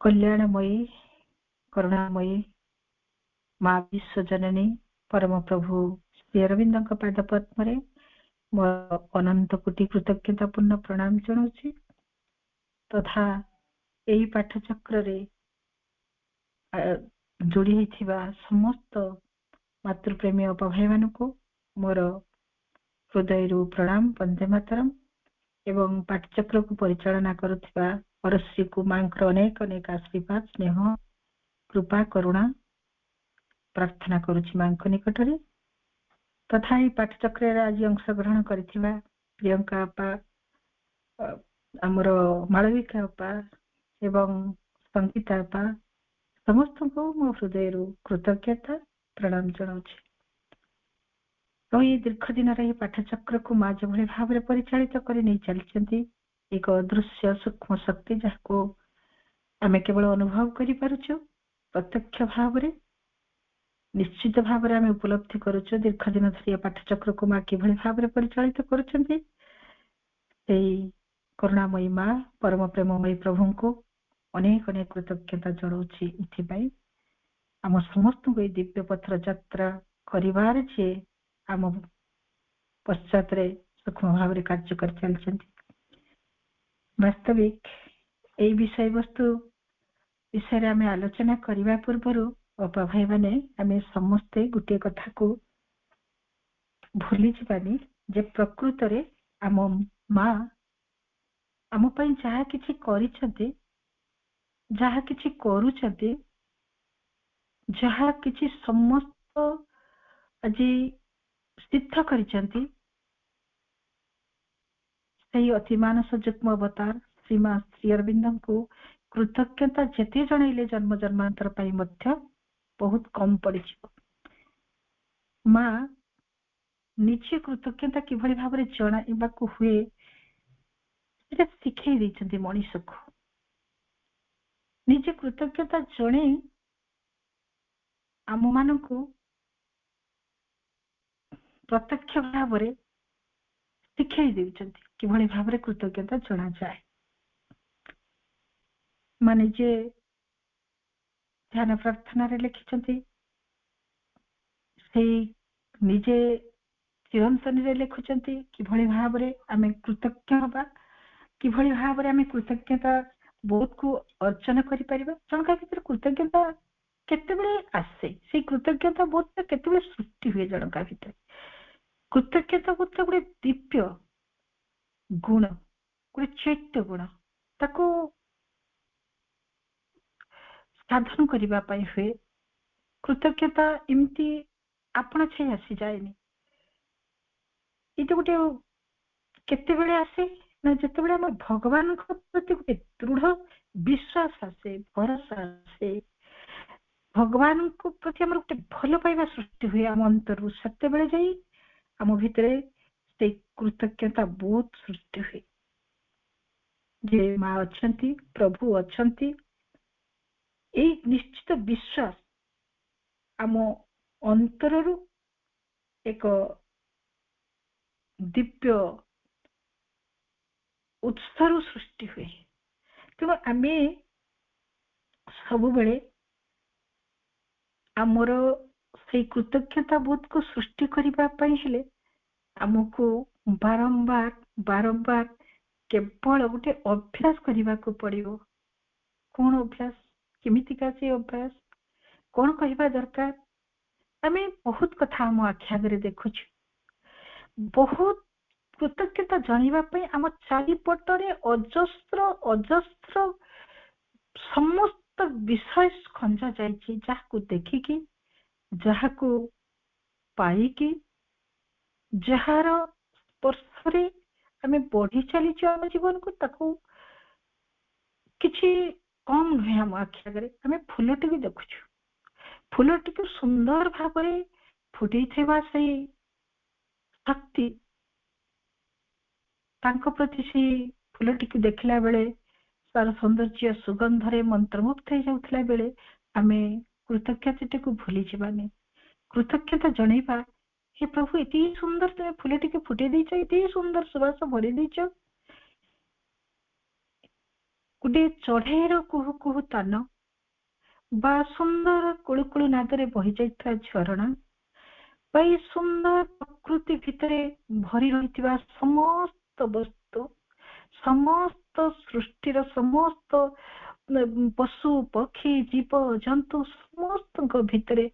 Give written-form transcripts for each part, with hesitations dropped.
कल्याणमयी करुणामयी माँ विश्वजननी परम प्रभु श्री अरविंद पाद पद्म मोर अनंत कोटि कृतज्ञतापूर्ण प्रणाम जनाऊँ तथा यही पाठचक्र जोड़ी होइथिबा समस्त मातृप्रेमी अपा भाई मानक मोर हृदय प्रणाम वंदे मातरम एवं पाठचक्र को परिचालना करुथिबा परश्री को मांकर अनेक अनेक आशीर्वाद स्नेह कृपा करुणा प्रार्थना करुछि मांक निकटरे तथा ही पाठचक्र आज अंशग्रहण करिथिबा प्रियंका अपा आमर मालविका अपा एवं संगीता अपा समस्त को मो हृदय कृतज्ञता प्रणाम जनाऊँ। तो ये दीर्घ दिन रही पाठचक्र को माँ जो भाव में परिचालित कर नहीं चली एक अदृश्य सूक्ष्म शक्ति जहाँ आम केवल अनुभव कर प्रत्यक्ष भाव में निश्चित भाव में आम उपलब्धि करुचु। दीर्घ दिन धरी पाठचक्र को माँ कि भाव में परिचालित करुँच करुणामयी माँ परम प्रेममयी प्रभु को अनेक अनेक कृतज्ञता जनाऊँ। आम समस्त को दिव्य पथर यात्रा करिवार जे आम पश्चात सूक्ष्म भाव में कार्य कर चलते वास्तविक यही विषय वस्तु विषय आम आलोचना करने पूर्व अपा भाई माने आम समस्ते गोटे कथा को भूली जानी जे प्रकृत रे आम माँ आम पई जहा किछि करिसते जहा किछि करूचते जहा किछि समस्त आज सिद्ध करिसंती सही अति मानस जुग्म अवतार श्रीमा श्री अरविंद को कृतज्ञता जेते जनइले जन्म जन्मांतर पाई मध्य बहुत कम पड़ी। माँ निजे कृतज्ञता किभली भाव में जणाइबाकु हुए सेटा शिखई देइछन्ति मनीष को निजे कृतज्ञता जणे आम मानकु प्रत्यक्ष भाव में शिखई देइछन्ति किभली भाव में कृतज्ञता जना जाए। माने जे ध्यान प्रार्थना रे लिखिछन्ति से निजे चिरंतन रे लिखुछन्ति किभली भाव में आमे कृतज्ञ हबा किभली भाव में आमे कृतज्ञता बहुत को अर्चना करि परिबा। जनका भीतर कृतज्ञता केतेबेले आसे से कृतज्ञता बहुत केतेबेले सृष्टि हुए जनका भीतर कृतज्ञता बहुत गोटे दिव्य गुण गोटे चैत्य गुण ताको साधन करबा पई हुए। कृतज्ञता एमती आपण छे आसी जाएनी इतो गोटे केतेबेले आसे ना जेतेबेले हम भगवान को प्रति गोटे दृढ़ विश्वास आसे भरोसा आसे भगवान को प्रति हमर गोटे भल पाइबा सृष्टि हुए आम अंतर सत्य बेले जाई आम भितरे से कृतज्ञता बहुत सृष्टि हुए जे माँ अछंती प्रभु अछंती एक निश्चित विश्वास आम अंतररु एक दिव्य उत्साह सृष्टि हुए। तेणु आमे सब बेले आमर से कृतज्ञता बोध को सृष्टि करबा पई हेले आमको बारंबार बारंबार केवल गोटे अभ्यास करने को पड़ो। कौन अभ्यास केमितिका से अभ्यास कौन कहबा दरकार आमे बहुत कथा हम आखि आगे देखुछ बहुत कृतज्ञता जानिबा पई आम चारिपटरे अजस्र अजस्र समस्त विषय खंजा जाइछि जाहाको देखिकी जाहाको पाइकी जहार स्पर्शरे आमे बढ़ी चलीଛୁ आम जीवन को ताको किछि कम नुहे। आम आखि आगे आमे फूलटी भी देखुछु फूलटी को सुंदर भाव में फुटी थेबा सही शक्ति तांको प्रति से फूलटी को देखला बेले तार सौंदर्य सुगंधरे मंत्रमुग्ध हो जाउथला बेले आमे कृतज्ञता को भूली जीवानी। कृतज्ञता जणैबा हे प्रभु इति सुंदर तुम फूलटी को फुटे दीच इति सुंदर सुवास भरी दीच ଗୋଟେ ଚଢେଇର କୁହୁ କୁହୁ ତାନ ବା ସୁନ୍ଦର କୁଳୁକୁଳୁ ନାଦରେ ବହି ଯାଇଥିବା ଝରଣା ବା ଏଇ ସୁନ୍ଦର ପ୍ରକୃତି ଭିତରେ ଭରି ରହିଥିବା ସମସ୍ତ ବସ୍ତୁ, ସମସ୍ତ ସୃଷ୍ଟିର ସମସ୍ତ ପଶୁ ପକ୍ଷୀ ଜୀବ ଜନ୍ତୁ ସମସ୍ତଙ୍କ ଭିତରେ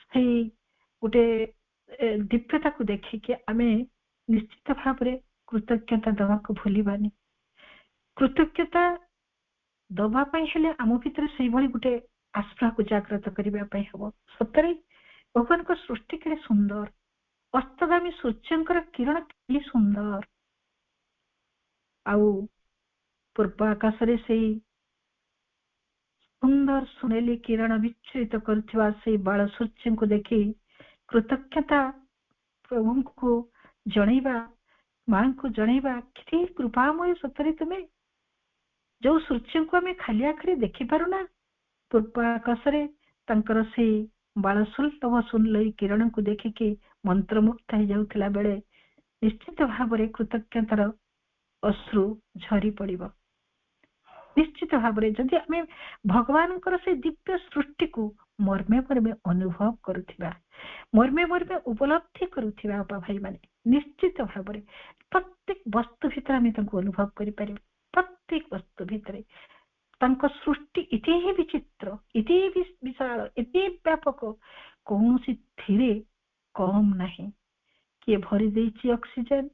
ସେଇ ଗୋଟେ ଦିବ୍ୟତାକୁ ଦେଖିକି ଆମେ ନିଶ୍ଚିତ ଭାବରେ କୃତଜ୍ଞତା ଦବାକୁ ଭୁଲିବାନି। କୃତଜ୍ଞତା ଦବା ପାଇଁ ହେଲେ ଆମ ଭିତରେ ସେଇଭଳି ଗୋଟେ ଆସ୍ଥାକୁ ଜାଗ୍ରତ କରିବା ପାଇଁ ହବ। ସତରେ ଭଗବାନଙ୍କ ସୃଷ୍ଟି କେତେ ସୁନ୍ଦର, ଅସ୍ତଗାମୀ ସୂର୍ଯ୍ୟଙ୍କର କିରଣ କି ସୁନ୍ଦର, ଆଉ ପୂର୍ବ ଆକାଶରେ ସେଇ ସୁନ୍ଦର ସୁନେଲି କିରଣ ବିଚ୍ଛୁରିତ କରୁଥିବା ସେଇ ବାଳ ସୂର୍ଯ୍ୟଙ୍କୁ ଦେଖି କୃତଜ୍ଞତା ପ୍ରଭୁଙ୍କୁ ଜଣେଇବା, ମାଙ୍କୁ ଜଣେଇବା, କେତେ କୃପାମୟ ସତରେ ତୁମେ, ଯୋଉ ସୂର୍ଯ୍ୟଙ୍କୁ ଆମେ ଖାଲି ଆଖିରେ ଦେଖିପାରୁନା, ପୂର୍ବ ଆକାଶରେ ତାଙ୍କର ସେଇ ବାଳସୁଲଭ ସୁନେଲି କିରଣକୁ ଦେଖିକି ମନ୍ତ୍ରମୁଗ୍ଧ ହେଇଯାଉଥିଲା ବେଳେ ନିଶ୍ଚିତ ଭାବରେ କୃତଜ୍ଞତାର ଅଶ୍ରୁ ଝରି ପଡିବ। ନିଶ୍ଚିତ ଭାବରେ ଯଦି ଆମେ ଭଗବାନଙ୍କର ସେଇ ଦିବ୍ୟ ସୃଷ୍ଟିକୁ ମର୍ମେ ମର୍ମେ ଅନୁଭବ କରୁଥିବା, ମର୍ମେ ମର୍ମେ ଉପଲବ୍ଧି କରୁଥିବା ବାପା ଭାଇ ମାନେ, ନିଶ୍ଚିତ ଭାବରେ ପ୍ରତ୍ୟେକ ବସ୍ତୁ ଭିତରେ ଆମେ ତାଙ୍କୁ ଅନୁଭବ କରିପାରିବା। ପ୍ରତ୍ୟେକ ବସ୍ତୁ ଭିତରେ ତାଙ୍କ ସୃଷ୍ଟି ଏତେ ବିଚିତ୍ର, ଏତେ ବିଶାଳ, ଏତେ ବ୍ୟାପକ, କୌଣସିଥିରେ କମ୍ ନାହିଁ। କିଏ ଭରି ଦେଇଛି ଅକ୍ସିଜେନ,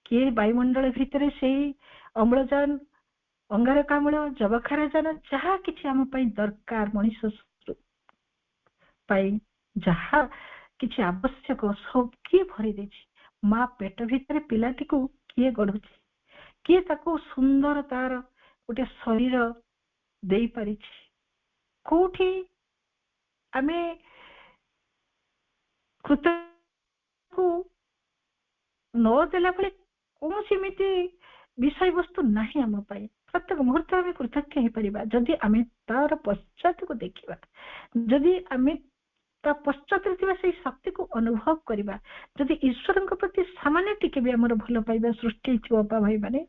କିଏ ବାୟୁମଣ୍ଡଳ ଭିତରେ ସେଇ ଅମ୍ଳଜାନ, ଅଙ୍ଗାରକାମ୍ଳ, ଯବକ୍ଷାରଜାନ, ଯାହା କିଛି ଆମ ପାଇଁ ଦରକାର ମଣିଷ ପାଇଁ ଯାହା କିଛି ଆବଶ୍ୟକ ସବୁ କିଏ ଭରି ଦେଇଛି। ମା ପେଟ ଭିତରେ ପିଲାଟିକୁ କିଏ ଗଢୁଛି, କିଏ ତାକୁ ସୁନ୍ଦର ତାର ଗୋଟେ ଶରୀର ଦେଇପାରିଛି। କୋଉଠି ଆମେ କୃତକୁ ନ ଦେଲା ଭଳି କୌଣସି ଏମିତି ବିଷୟବସ୍ତୁ ନାହିଁ ଆମ ପାଇଁ। ପ୍ରତ୍ୟେକ ମୁହୂର୍ତ୍ତ ଆମେ କୃତଜ୍ଞ ହେଇପାରିବା ଯଦି ଆମେ ତାର ପଶ୍ଚାତକୁ ଦେଖିବା, ଯଦି ଆମେ ତା ପଶ୍ଚାତରେ ଥିବା ସେଇ ଶକ୍ତିକୁ ଅନୁଭବ କରିବା, ଯଦି ଈଶ୍ୱରଙ୍କ ପ୍ରତି ସାମାନ୍ୟ ଟିକେ ବି ଆମର ଭଲ ପାଇବା ସୃଷ୍ଟି ହେଇଥିବ ବାପା ଭାଇ ମାନେ,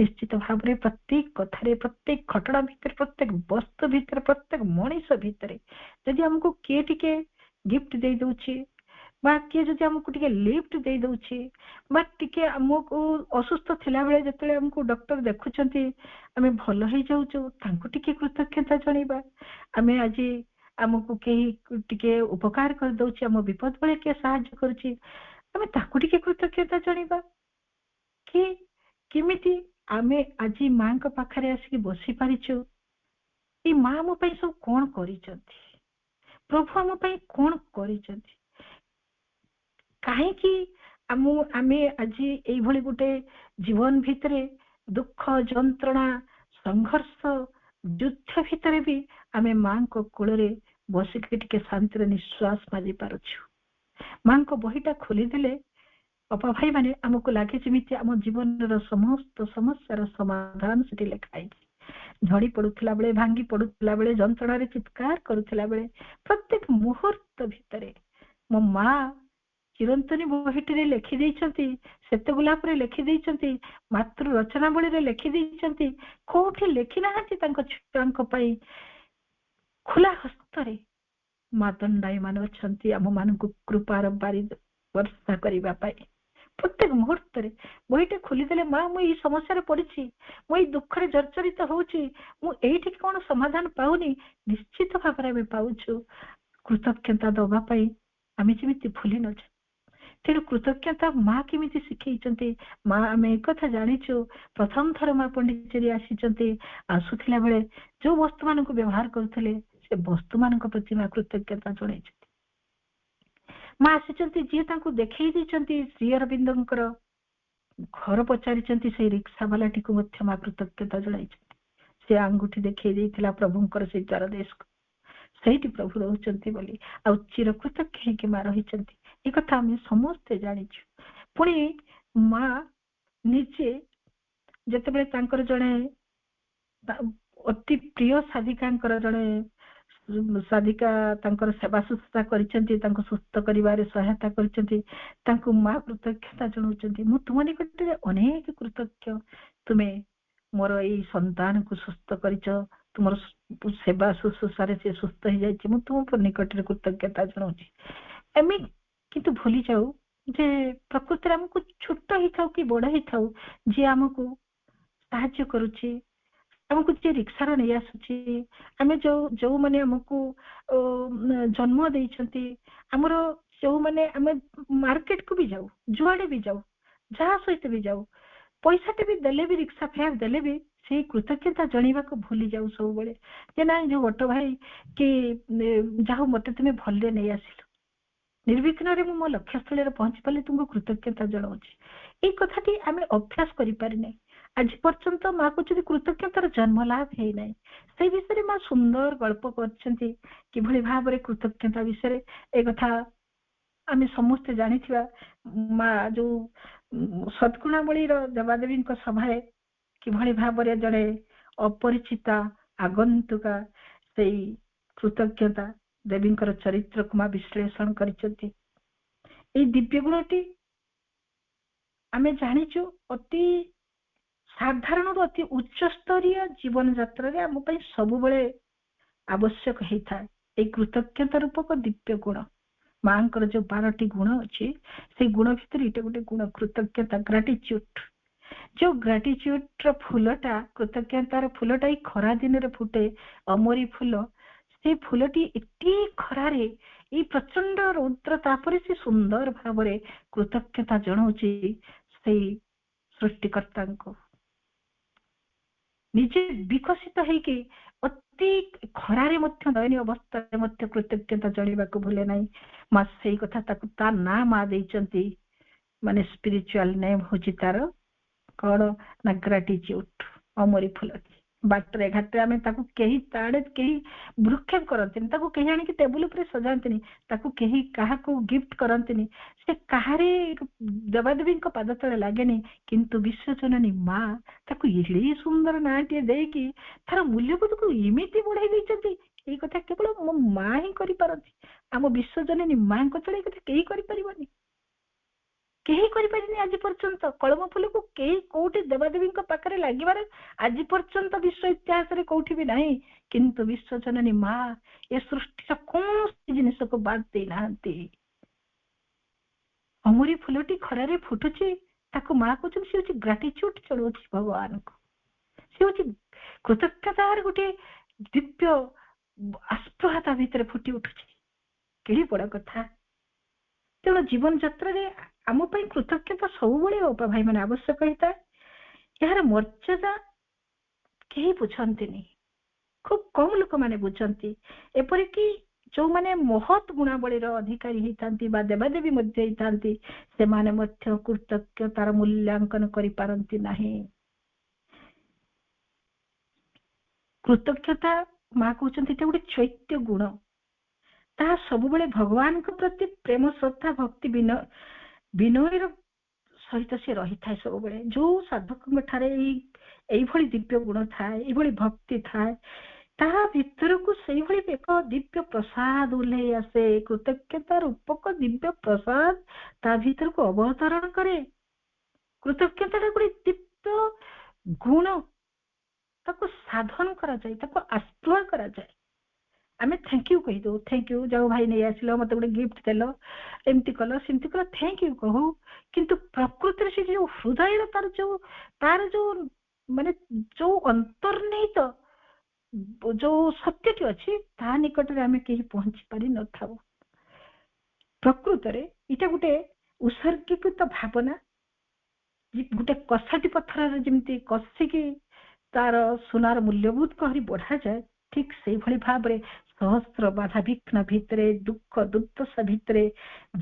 ନିଶ୍ଚିତ ଭାବରେ ପ୍ରତ୍ୟେକ କଥାରେ, ପ୍ରତ୍ୟେକ ଘଟଣା ଭିତରେ, ପ୍ରତ୍ୟେକ ବସ୍ତୁ ଭିତରେ, ପ୍ରତ୍ୟେକ ମଣିଷ ଭିତରେ ଯଦି ଆମକୁ କିଏ ଟିକେ ଗିଫ୍ଟ ଦେଇ ଦଉଛି ବା କିଏ ଯଦି ଆମକୁ ଟିକେ ଲିଫ୍ଟ ଦେଇ ଦଉଛି ବା ଟିକେ ଆମକୁ ଅସୁସ୍ଥ ଥିଲାବେଳେ ଯେତେବେଳେ ଆମକୁ ଡକ୍ଟର ଦେଖୁଛନ୍ତି ଆମେ ଭଲ ହେଇଯାଉଛୁ, ତାଙ୍କୁ ଟିକେ କୃତଜ୍ଞତା ଜଣେଇବା। ଆମେ ଆଜି ଆମକୁ କେହି ଟିକେ ଉପକାର କରିଦଉଛି, ଆମ ବିପଦ ବେଳେ କିଏ ସାହାଯ୍ୟ କରୁଛି, ଆମେ ତାକୁ ଟିକେ କୃତଜ୍ଞତା ଜଣେଇବା। କି କେମିତି ଆମେ ଆଜି ମାଙ୍କ ପାଖରେ ଆସିକି ବସି ପାରିଛୁ, ଏଇ ମା ଆମ ପାଇଁ ସବୁ କଣ କରିଛନ୍ତି, ପ୍ରଭୁ ଆମ ପାଇଁ କଣ କରିଛନ୍ତି, କାହିଁକି ଆମେ ଆଜି ଏଇଭଳି ଗୋଟେ ଜୀବନ ଭିତରେ ଦୁଃଖ, ଯନ୍ତ୍ରଣା, ସଂଘର୍ଷ, ଯୁଦ୍ଧ ଭିତରେ ବି ଆମେ ମାଙ୍କ କୋଳରେ ବସିକି ଟିକେ ଶାନ୍ତିରେ ନିଶ୍ୱାସ ମାରି ପାରୁଛୁ। ମାଙ୍କ ବହିଟା ଖୋଲିଦେଲେ ବାପା ଭାଇ ମାନେ ଆମକୁ ଲାଗେ ଯେମିତି ଆମ ଜୀବନର ସମସ୍ତ ସମସ୍ୟାର ସମାଧାନ ସେଠି ଲେଖା ହେଇଛି। ଝଡି ପଡୁଥିଲା ବେଳେ, ଭାଙ୍ଗି ପଡୁଥିଲା ବେଳେ, ଯନ୍ତ୍ରଣାରେ ଚିତ୍କାର କରୁଥିଲା ବେଳେ, ପ୍ରତ୍ୟେକ ମୁହୂର୍ତ୍ତ ଭିତରେ ମୋ ମା ଚିରନ୍ତନୀ ବହିଟିରେ ଲେଖି ଦେଇଛନ୍ତି, ଶ୍ଵେତ ଗୋଲାପରେ ଲେଖି ଦେଇଛନ୍ତି, ମାତୃ ରଚନାବଳୀରେ ଲେଖି ଦେଇଛନ୍ତି, କୋଉଠି ଲେଖି ନାହାନ୍ତି ତାଙ୍କ ଛୁଆଙ୍କ ପାଇଁ ଖୋଲା ହସ୍ତରେ ମା ଦଣ୍ଡାୟମାନ ଅଛନ୍ତି ଆମ ମାନଙ୍କୁ କୃପାର ବାରି ବର୍ଷା କରିବା ପାଇଁ। ପ୍ରତ୍ୟେକ ମୁହୂର୍ତ୍ତରେ ବହିଟା ଖୋଲିଦେଲେ ମା ମୁଁ ଏଇ ସମସ୍ୟାରେ ପଡିଛି, ମୁଁ ଏଇ ଦୁଃଖରେ ଜର୍ଜରିତ ହଉଛି, ମୁଁ ଏଇଠି କଣ ସମାଧାନ ପାଉନି, ନିଶ୍ଚିତ ଭାବରେ ଆମେ ପାଉଛୁ। କୃତଜ୍ଞତା ଦବା ପାଇଁ ଆମେ ଯେମିତି ଭୁଲି ନଯାଉ। ତେଣୁ କୃତଜ୍ଞତା ମା କେମିତି ଶିଖେଇଛନ୍ତି, ମା ଆମେ ଏକଥା ଜାଣିଛୁ ପ୍ରଥମ ଥର ମା ପଣ୍ଡିଚେରୀ ଆସିଛନ୍ତି, ଆସୁଥିଲା ବେଳେ ଯୋଉ ବସ୍ତୁ ମାନଙ୍କୁ ବ୍ୟବହାର କରୁଥିଲେ ସେ ବସ୍ତୁ ମାନଙ୍କ ପ୍ରତି ମା କୃତଜ୍ଞତା ଜଣେଇଛନ୍ତି। ମା ଆସିଛନ୍ତି ଯିଏ ତାଙ୍କୁ ଦେଖେଇ ଦେଇଛନ୍ତି ଶ୍ରୀ ଅରବିନ୍ଦଙ୍କର ଘର ପଚାରିଛନ୍ତି, ସେଇ ରିକ୍ସା ବାଲାଟିକୁ ମଧ୍ୟ ମା କୃତଜ୍ଞତା ଜଣାଇଛନ୍ତି। ସେ ଆଙ୍ଗୁଠି ଦେଖେଇ ଦେଇଥିଲା ପ୍ରଭୁଙ୍କର ସେଇ ଦ୍ୱାର ଦେଶକୁ, ସେଇଠି ପ୍ରଭୁ ରହୁଛନ୍ତି ବୋଲି, ଆଉ ଚିରକୃତଜ୍ଞ ହେଇକି ମା ରହିଛନ୍ତି। ଏ କଥା ଆମେ ସମସ୍ତେ ଜାଣିଛୁ। ପୁଣି ମା ନିଜେ ଯେତେବେଳେ ତାଙ୍କର ଜଣେ ଅତି ପ୍ରିୟ ସାଧିକାଙ୍କର ଜଣେ ସାଧିକା ତାଙ୍କର ସେବା ଶୁଶ୍ରୂଷା କରିଛନ୍ତି, ତାଙ୍କୁ ସୁସ୍ଥ କରିବାରେ ସହାୟତା କରିଛନ୍ତି, ତାଙ୍କୁ ମା କୃତଜ୍ଞତା ଜଣାଉଛନ୍ତି। ମୁଁ ତୁମ ନିକଟରେ ଅନେକ କୃତଜ୍ଞ, ତୁମେ ମୋର ଏଇ ସନ୍ତାନକୁ ସୁସ୍ଥ କରିଛ, ତୁମର ସେବା ଶୁଶ୍ରୂଷାରେ ସେ ସୁସ୍ଥ ହେଇଯାଇଛି, ମୁଁ ତୁମ ନିକଟରେ କୃତଜ୍ଞତା ଜଣାଉଛି। ଆମେ କିନ୍ତୁ ଭୁଲି ଯାଉ ଯେ ପ୍ରକୃତରେ ଆମକୁ ଛୋଟ ହେଇଥାଉ କି ବଡ ହେଇଥାଉ, ଯିଏ ଆମକୁ ସାହାଯ୍ୟ କରୁଛି, ଆମକୁ ଯିଏ ରିକ୍ସାର ନେଇ ଆସୁଛି, ଆମେ ଯୋଉମାନେ ଆମକୁ ଜନ୍ମ ଦେଇଛନ୍ତି, ଆମର ଯୋଉମାନେ, ଆମେ ମାର୍କେଟକୁ ବି ଯାଉ, ଯୁଆଡେ ବି ଯାଉ, ଯାହା ସହିତ ବି ଯାଉ, ପଇସାଟେ ବି ଦେଲେ ବି, ରିକ୍ସା ଫେୟାର ଦେଲେ ବି ସେଇ କୃତଜ୍ଞତା ଜଣେଇବାକୁ ଭୁଲି ଯାଉ ସବୁବେଳେ। ଯେ ନାଇଁ ଯୋଉ ଅଟୋ ଭାଇ କି ଯାହା ହଉ ମତେ ତୁମେ ଭଲରେ ନେଇ ଆସିଲ, ନିର୍ବିଘ୍ନରେ ମୁଁ ମୋ ଲକ୍ଷ୍ୟସ୍ଥଳରେ ପହଞ୍ଚି ପାରିଲି, ତୁମକୁ କୃତଜ୍ଞତା ଜଣାଉଛି। ଏଇ କଥାଟି ଆମେ ଅଭ୍ୟାସ କରିପାରିନାହିଁ। ଆଜି ପର୍ଯ୍ୟନ୍ତ ମା କହୁଛନ୍ତି କୃତଜ୍ଞତାର ଜନ୍ମ ଲାଭ ହେଇନାହିଁ। ସେଇ ବିଷୟରେ ମା ସୁନ୍ଦର ଗଳ୍ପ କରିଛନ୍ତି, କିଭଳି ଭାବରେ କୃତଜ୍ଞତା ବିଷୟରେ। ଏ କଥା ଆମେ ସମସ୍ତେ ଜାଣିଥିବା। ମା ଯୋଉ ସଦ୍ଗୁଣାବଳୀର ଦେବାଦେବୀଙ୍କ ସଭାରେ କିଭଳି ଭାବରେ ଜଣେ ଅପରିଚିତା ଆଗନ୍ତୁକା ସେଇ କୃତଜ୍ଞତା ଦେବୀଙ୍କର ଚରିତ୍ରକୁ ମା ବିଶ୍ଳେଷଣ କରିଛନ୍ତି। ଏଇ ଦିବ୍ୟ ଗୁଣଟି ଆମେ ଜାଣିଛୁ ଅତି ସାଧାରଣରୁ ଅତି ଉଚ୍ଚସ୍ତରୀୟ ଜୀବନ ଯାତ୍ରାରେ ଆମ ପାଇଁ ସବୁବେଳେ ଆବଶ୍ୟକ ହେଇଥାଏ। ଏଇ କୃତଜ୍ଞତା ରୂପକ ଦିବ୍ୟ ଗୁଣ, ମାଙ୍କର ଯୋଉ 12ଟି ଗୁଣ ଅଛି, ସେଇ ଗୁଣ ଭିତରେ ଏଇଟା ଗୋଟେ ଗୁଣ, କୃତଜ୍ଞତା, ଗ୍ରାଟିଚ୍ୟୁଡ। ଯୋଉ ଗ୍ରାଟିଚ୍ୟୁଡର ଫୁଲଟା, କୃତଜ୍ଞତାର ଫୁଲଟା ଏଇ ଖରା ଦିନରେ ଫୁଟେ, ଅମରି ଫୁଲ। ସେ ଫୁଲଟି ଏତେ ଖରାରେ, ଏଇ ପ୍ରଚଣ୍ଡ ରୌଦ୍ର ତାପରେ ସେ ସୁନ୍ଦର ଭାବରେ କୃତଜ୍ଞତା ଜଣାଉଛି ସେଇ ସୃଷ୍ଟିକର୍ତ୍ତାଙ୍କୁ। ନିଜେ ବିକଶିତ ହେଇକି ଅତି ଖରାରେ ମଧ୍ୟ, ଦୟନୀୟ ଅବସ୍ଥାରେ ମଧ୍ୟ କୃତଜ୍ଞତା ଜଣେଇବାକୁ ଭୁଲେ ନାହିଁ। ମା ସେଇ କଥା, ତାକୁ ତା ନାଁ ମା ଦେଇଛନ୍ତି, ମାନେ ସ୍ପିରିଚୁଆଲ ନେମ୍ ହଉଛି ତାର କଣ ନା ଗ୍ରାଟିଚ୍ୟୁଡ, ଅମରି ଫୁଲ। ବାଟରେ ଘାଟରେ ଆମେ ତାକୁ କେହି ତାଡେ କେହି ଭୃକ୍ଷେପ କରନ୍ତିନି, ତାକୁ କେହି ଆଣିକି ଟେବୁଲ ଉପରେ ସଜାନ୍ତିନି, ତାକୁ କେହି କାହାକୁ ଗିଫ୍ଟ କରନ୍ତିନି, ସେ କାହାରି ଦେବାଦେବୀଙ୍କ ପାଦ ତଳେ ଲାଗେନି। କିନ୍ତୁ ବିଶ୍ୱଜନନୀ ମା ତାକୁ ଏଡେ ସୁନ୍ଦର ନାଁଟିଏ ଦେଇକି ତାର ମୂଲ୍ୟବୋଧକୁ ଏମିତି ବଢାଇ ଦେଇଛନ୍ତି। ଏଇ କଥା କେବଳ ମୋ ମା ହିଁ କରିପାରନ୍ତି। ଆମ ବିଶ୍ୱଜନନୀ ମାଙ୍କ ତଳେ ଏ କଥା କେହି କରିପାରିବନି, କେହି କରିପାରିନି ଆଜି ପର୍ଯ୍ୟନ୍ତ। କଳମ ଫୁଲକୁ କେହି କୋଉଠି ଦେବାଦେବୀଙ୍କ ପାଖରେ ଲାଗିବାର ଆଜି ପର୍ଯ୍ୟନ୍ତ ବିଶ୍ୱ ଇତିହାସରେ କୋଉଠି ବି ନାହିଁ। କିନ୍ତୁ ବିଶ୍ୱଜନନୀ ମା ଏ ସୃଷ୍ଟିର କୌଣସି ଜିନିଷକୁ ବାଦ ଦେଇନାହାନ୍ତି। ଅମରି ଫୁଲଟି ଖରାରେ ଫୁଟୁଛି, ତାକୁ ମା କହୁଛନ୍ତି ସେ ହଉଛି ଗ୍ରାଟିଚ୍ୟୁଡ ଚଳଉଛି ଭଗବାନଙ୍କୁ, ସେ ହଉଛି କୃତଜ୍ଞତାର ଗୋଟେ ଦିବ୍ୟ ଆସ୍ପୃହା ତା ଭିତରେ ଫୁଟି ଉଠୁଛି। କେଡେ ବଡ କଥା। ତେଣୁ ଜୀବନ ଯାତ୍ରାରେ ଆମ ପାଇଁ କୃତଜ୍ଞତା ସବୁବେଳେ ଭାଇ ମାନେ ଆବଶ୍ୟକ ହେଇଥାଏ। ଏହାର ମର୍ଯ୍ୟାଦା କେହି ବୁଝନ୍ତିନି, ଖୁବ କମ ଲୋକମାନେ ବୁଝନ୍ତି। ଏପରିକି ଯୋଉମାନେ ମହତ୍ ଗୁଣାବଳୀର ଅଧିକାରୀ ହେଇଥାନ୍ତି ବା ଦେବାଦେବୀ ମଧ୍ୟ ହେଇଥାନ୍ତି, ସେମାନେ ମଧ୍ୟ କୃତଜ୍ଞତାର ମୂଲ୍ୟାଙ୍କନ କରିପାରନ୍ତି ନାହିଁ। କୃତଜ୍ଞତା ମା କହୁଛନ୍ତି ଏଟା ଗୋଟେ ଚୈତ୍ୟ ଗୁଣ, ତାହା ସବୁବେଳେ ଭଗବାନଙ୍କ ପ୍ରତି ପ୍ରେମ, ଶ୍ରଦ୍ଧା, ଭକ୍ତି, ବିନୟର ସହିତ ସେ ରହିଥାଏ ସବୁବେଳେ। ଯୋଉ ସାଧକଙ୍କ ଠାରେ ଏଇଭଳି ଦିବ୍ୟ ଗୁଣ ଥାଏ, ଏଇଭଳି ଭକ୍ତି ଥାଏ, ତାହା ଭିତରକୁ ସେଇଭଳି ଏକ ଦିବ୍ୟ ପ୍ରସାଦ ଓହ୍ଲେଇ ଆସେ। କୃତଜ୍ଞତା ରୂପକ ଦିବ୍ୟ ପ୍ରସାଦ ତା ଭିତରକୁ ଅବତରଣ କରେ। କୃତଜ୍ଞତାଟା ଗୋଟେ ଦିବ୍ୟ ଗୁଣ, ତାକୁ ସାଧନ କରାଯାଏ, ତାକୁ ଆସ୍ପୃହା କରାଯାଏ। ଆମେ ଥ୍ୟାଙ୍କ ୟୁ କହିଦଉ, ଥ୍ୟାଙ୍କ ୟୁ, ଯାଉ ଭାଇ ନେଇ ଆସିଲ, ମତେ ଗୋଟେ ଗିଫ୍ଟ ଦେଲ, ଏମିତି କଲ ସେମିତି କଲ, ଥ୍ୟାଙ୍କ ୟୁ କହୁ। କିନ୍ତୁ ପ୍ରକୃତିରେ ସେ ଯୋଉ ହୃଦୟର ତାର ଯୋଉ ମାନେ ଯୋଉ ଅନ୍ତର୍ନିହିତ ଯୋଉ ସତ୍ୟଟି ଅଛି, ତା ନିକଟରେ ଆମେ କେହି ପହଞ୍ଚି ପାରିନଥାଉ। ପ୍ରକୃତରେ ଏଇଟା ଗୋଟେ ଉତ୍ସର୍ଗୀକୃତ ଭାବନା। ଗୋଟେ କଷାଟି ପଥରରେ ଯେମିତି କଷିକି ତାର ସୁନାର ମୂଲ୍ୟବୋଧ ଆହୁରି ବଢାଯାଏ, ଠିକ ସେଇଭଳି ଭାବରେ ସହସ୍ର ବାଧା ବିଘ୍ନ ଭିତରେ, ଦୁଃଖ ଦୁର୍ଦ୍ଦଶା ଭିତରେ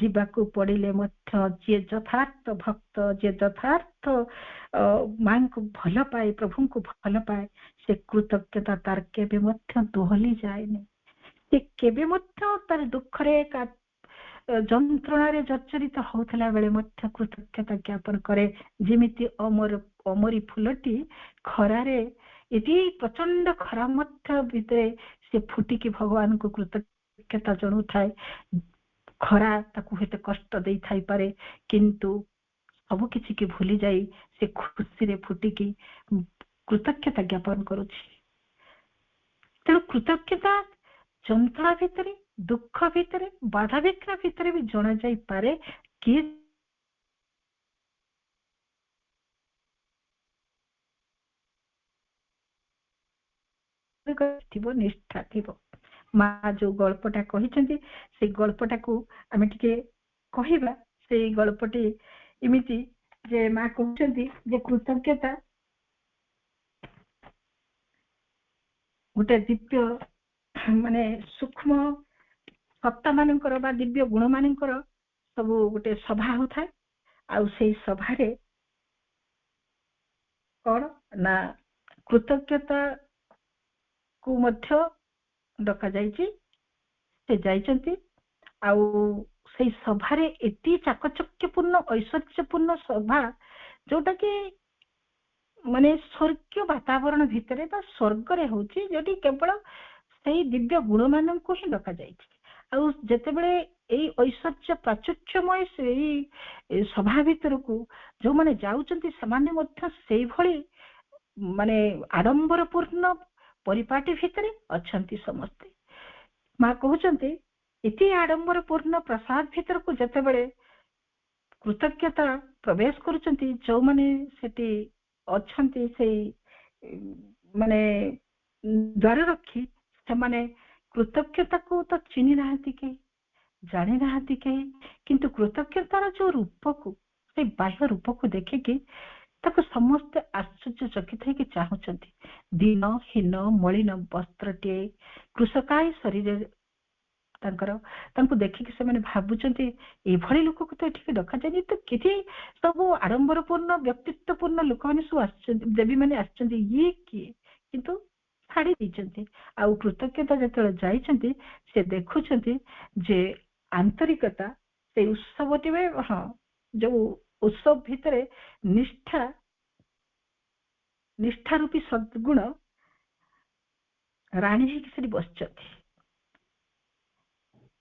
ଯିବାକୁ ପଡିଲେ ମଧ୍ୟ ଯିଏ ଯଥାର୍ଥ ଭକ୍ତ, ଯିଏ ଯଥାର୍ଥ ମାଙ୍କୁ ଭଲ ପାଏ, ପ୍ରଭୁଙ୍କୁ ଭଲ ପାଏ, ସେ କୃତଜ୍ଞତା ତାର କେବେ ମଧ୍ୟ ଦୋହଲି ଯାଏନି। ସେ କେବେ ମଧ୍ୟ ତାର ଦୁଃଖରେ ଯନ୍ତ୍ରଣାରେ ଜର୍ଜରିତ ହଉଥିଲା ବେଳେ ମଧ୍ୟ କୃତଜ୍ଞତା ଜ୍ଞାପନ କରେ। ଯେମିତି ଅମରି ଫୁଲଟି ଖରାରେ, ଏଠି ପ୍ରଚଣ୍ଡ ଖରା ମଧ୍ୟ ଭିତରେ ସେ ଫୁଟିକି ଭଗବାନଙ୍କୁ କୃତଜ୍ଞତା ଜଣାଉଥାଏ। ଖରା ତାକୁ ହୁଏତ କଷ୍ଟ ଦେଇଥାଇପାରେ, କିନ୍ତୁ ସବୁ କିଛି କି ଭୁଲି ଯାଇ ସେ ଖୁସିରେ ଫୁଟିକି କୃତଜ୍ଞତା ଜ୍ଞାପନ କରୁଛି। ତେଣୁ କୃତଜ୍ଞତା ଯନ୍ତ୍ରଣା ଭିତରେ, ଦୁଃଖ ଭିତରେ, ବାଧାବିଘ୍ନ ଭିତରେ ବି ଜଣାଯାଇପାରେ କିଏ ଥିବ, ନିଷ୍ଠା ଥିବ। ମା ଯୋଉ ଗଳ୍ପଟା କହିଛନ୍ତି ସେଇ ଗଳ୍ପଟାକୁ ଆମେ ଟିକେ କହିବା। ସେଇ ଗଳ୍ପଟି ଏମିତି ଯେ ମା କହୁଛନ୍ତି ଯେ କୃତଜ୍ଞତା ଗୋଟେ ଦିବ୍ୟ ମାନେ ସୂକ୍ଷ୍ମ ସତ୍ତା ମାନଙ୍କର ବା ଦିବ୍ୟ ଗୁଣ ମାନଙ୍କର ସବୁ ଗୋଟେ ସଭା ହଉଥାଏ। ଆଉ ସେଇ ସଭାରେ କଣ ନା କୃତଜ୍ଞତା କୁ ମଧ୍ୟ ଡକାଯାଇଛି। ସେ ଯାଇଛନ୍ତି ଆଉ ସେଇ ସଭାରେ ଏତେ ଚାକଚକ୍ୟପୂର୍ଣ୍ଣ ଐଶ୍ୱର୍ଯ୍ୟପୂର୍ଣ୍ଣ ସଭା ଯୋଉଟା କି ମାନେ ସ୍ୱର୍ଗୀୟ ବାତାବରଣ ଭିତରେ ବା ସ୍ୱର୍ଗରେ ହଉଛି, ଯୋଉଠି କେବଳ ସେଇ ଦିବ୍ୟ ଗୁଣ ମାନଙ୍କୁ ହିଁ ଡକାଯାଇଛି। ଆଉ ଯେତେବେଳେ ଏଇ ଐଶ୍ୱର୍ଯ୍ୟ ପ୍ରାଚୁର୍ଯ୍ୟମୟ ସେଇ ସଭା ଭିତରକୁ ଯୋଉମାନେ ଯାଉଛନ୍ତି ସେମାନେ ମଧ୍ୟ ସେଇଭଳି ମାନେ ଆଡମ୍ବର ପୂର୍ଣ୍ଣ ପରିପାଟି ଭିତରେ ଅଛନ୍ତି ସମସ୍ତେ। ମା କହୁଛନ୍ତି ଏତେ ଆଡମ୍ବର ପୂର୍ଣ୍ଣ ପ୍ରସାଦ ଭିତରକୁ ଯେତେବେଳେ କୃତଜ୍ଞତା ପ୍ରବେଶ କରୁଛନ୍ତି, ଯୋଉମାନେ ସେଠି ଅଛନ୍ତି ସେଇ ମାନେ ଦ୍ୱାର ରଖି, ସେମାନେ କୃତଜ୍ଞତାକୁ ତ ଚିହ୍ନି ନାହାନ୍ତି କେହି, ଜାଣି ନାହାନ୍ତି କେହି, କିନ୍ତୁ କୃତଜ୍ଞତାର ଯୋଉ ରୂପକୁ, ସେଇ ବାହ୍ୟ ରୂପକୁ ଦେଖିକି ତାକୁ ସମସ୍ତେ ଆଶ୍ଚର୍ଯ୍ୟଚକିତ ହେଇକି ଚାହୁଁଛନ୍ତି। ଦିନହୀନ ମଳିନ ବସ୍ତ୍ରଟିଏ, କୃଷକାୟ ଶରୀରରେ ତାଙ୍କର, ତାଙ୍କୁ ଦେଖିକି ସେମାନେ ଭାବୁଛନ୍ତି ଏଭଳି ଲୋକକୁ ତ ଏଠିକି ଡକାଯାଏନି, ତ କେତେ ସବୁ ଆଡମ୍ବର ପୂର୍ଣ୍ଣ ବ୍ୟକ୍ତିତ୍ୱ ପୂର୍ଣ୍ଣ ଲୋକମାନେ ସବୁ ଆସିଛନ୍ତି, ଦେବୀ ମାନେ ଆସିଛନ୍ତି, ଇଏ କିଏ? କିନ୍ତୁ ଛାଡି ଦେଇଛନ୍ତି। ଆଉ କୃତଜ୍ଞତା ଯେତେବେଳେ ଯାଇଛନ୍ତି ସେ ଦେଖୁଛନ୍ତି ଯେ ଆନ୍ତରିକତା ସେଇ ଉତ୍ସବଟି, ହଁ ଯୋଉ ଉତ୍ସବ ଭିତରେ ନିଷ୍ଠା, ନିଷ୍ଠା ରୂପୀ ସଦ୍ଗୁଣ ରାଣୀ ହେଇକି ସେଠି ବସିଛନ୍ତି।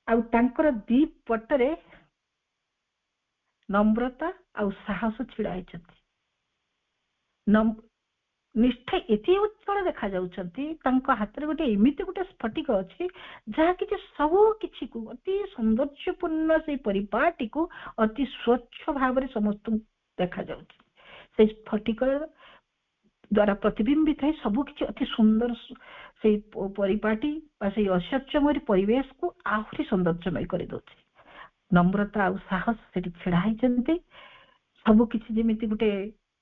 ଆଉ ତାଙ୍କର ଦି ପଟରେ ନମ୍ରତା ଆଉ ସାହସ ଛିଡା ହେଇଛନ୍ତି। ନିଷ୍ଠା ଏତେ ଉଜ୍ଜଳ ଦେଖାଯାଉଛନ୍ତି, ତାଙ୍କ ହାତରେ ଗୋଟେ ଏମିତି ଗୋଟେ ସ୍ଫଟିକ ଅଛି ଯାହା କିଛି ସବୁ କିଛିକୁ ଅତି ସୌନ୍ଦର୍ଯ୍ୟପୂର୍ଣ୍ଣ ସେଇ ପରିପାଟିକୁ ଅତି ସ୍ୱଚ୍ଛ ଭାବରେ ସମସ୍ତଙ୍କୁ ଦେଖାଯାଉଛି। ସେଇ ସ୍ଫଟିକ ଦ୍ଵାରା ପ୍ରତିବିମ୍ବିତ ହେଇ ସବୁ କିଛି ଅତି ସୁନ୍ଦର ସେଇ ପରିପାଟି ବା ସେଇ ଐଶ୍ୱର୍ଯ୍ୟମୟ ପରିବେଶକୁ ଆହୁରି ସୌନ୍ଦର୍ଯ୍ୟମୟ କରିଦଉଛି। ନମ୍ରତା ଆଉ ସାହସ ସେଠି ଛିଡା ହେଇଛନ୍ତି। ସବୁ କିଛି ଯେମିତି ଗୋଟେ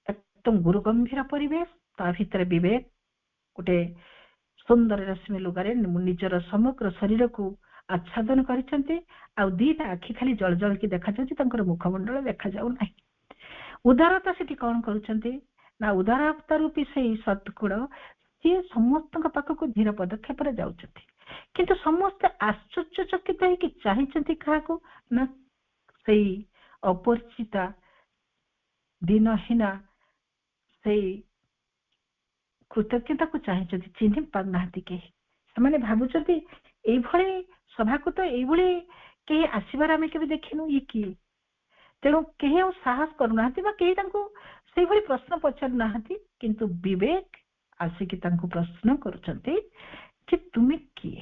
ଏକଦମ ଗୁରୁଗମ୍ଭୀର ପରିବେଶ, ତା ଭିତରେ ବିବେକ ଗୋଟେ ସୁନ୍ଦର ରଶ୍ମି ଲୁଗାରେ ନିଜର ସମଗ୍ର ଶରୀରକୁ ଆଚ୍ଛାଦନ କରିଛନ୍ତି। ଆଉ ଦିଟା ଆଖି ଖାଲି ଜଳ ଜଳକି ଦେଖାଯାଉଛି, ତାଙ୍କର ମୁଖମଣ୍ଡଳ ଦେଖାଯାଉ ନାହିଁ। ଉଦାରତା ସେଠି କଣ କରୁଛନ୍ତି ନା ଉଦାରତା ରୂପୀ ସେଇ ସଦ୍ଗୁଣ ସିଏ ସମସ୍ତଙ୍କ ପାଖକୁ ଧୀର ପଦକ୍ଷେପରେ ଯାଉଛନ୍ତି। କିନ୍ତୁ ସମସ୍ତେ ଆଶ୍ଚର୍ଯ୍ୟଚକିତ ହେଇକି ଚାହିଁଛନ୍ତି କାହାକୁ ନା ସେଇ ଅପରିଚିତା ଦିନହୀନା ସେଇ କୃତଜ୍ଞତାକୁ ଚାହିଁଛନ୍ତି, ଚିହ୍ନି ପାରୁନାହାନ୍ତି କେହି। ସେମାନେ ଭାବୁଛନ୍ତି ଏଇଭଳି ସଭାକୁ ତ ଏଇଭଳି କେହି ଆସିବାର ଆମେ କେବେ ଦେଖିନୁ, ଇଏ କିଏ? ତେଣୁ କେହି ଆଉ ସାହସ କରୁନାହାନ୍ତି ବା କେହି ତାଙ୍କୁ ସେଇଭଳି ପ୍ରଶ୍ନ ପଚାରୁନାହାନ୍ତି। କିନ୍ତୁ ବିବେକ ଆସିକି ତାଙ୍କୁ ପ୍ରଶ୍ନ କରୁଛନ୍ତି ଯେ ତୁମେ କିଏ?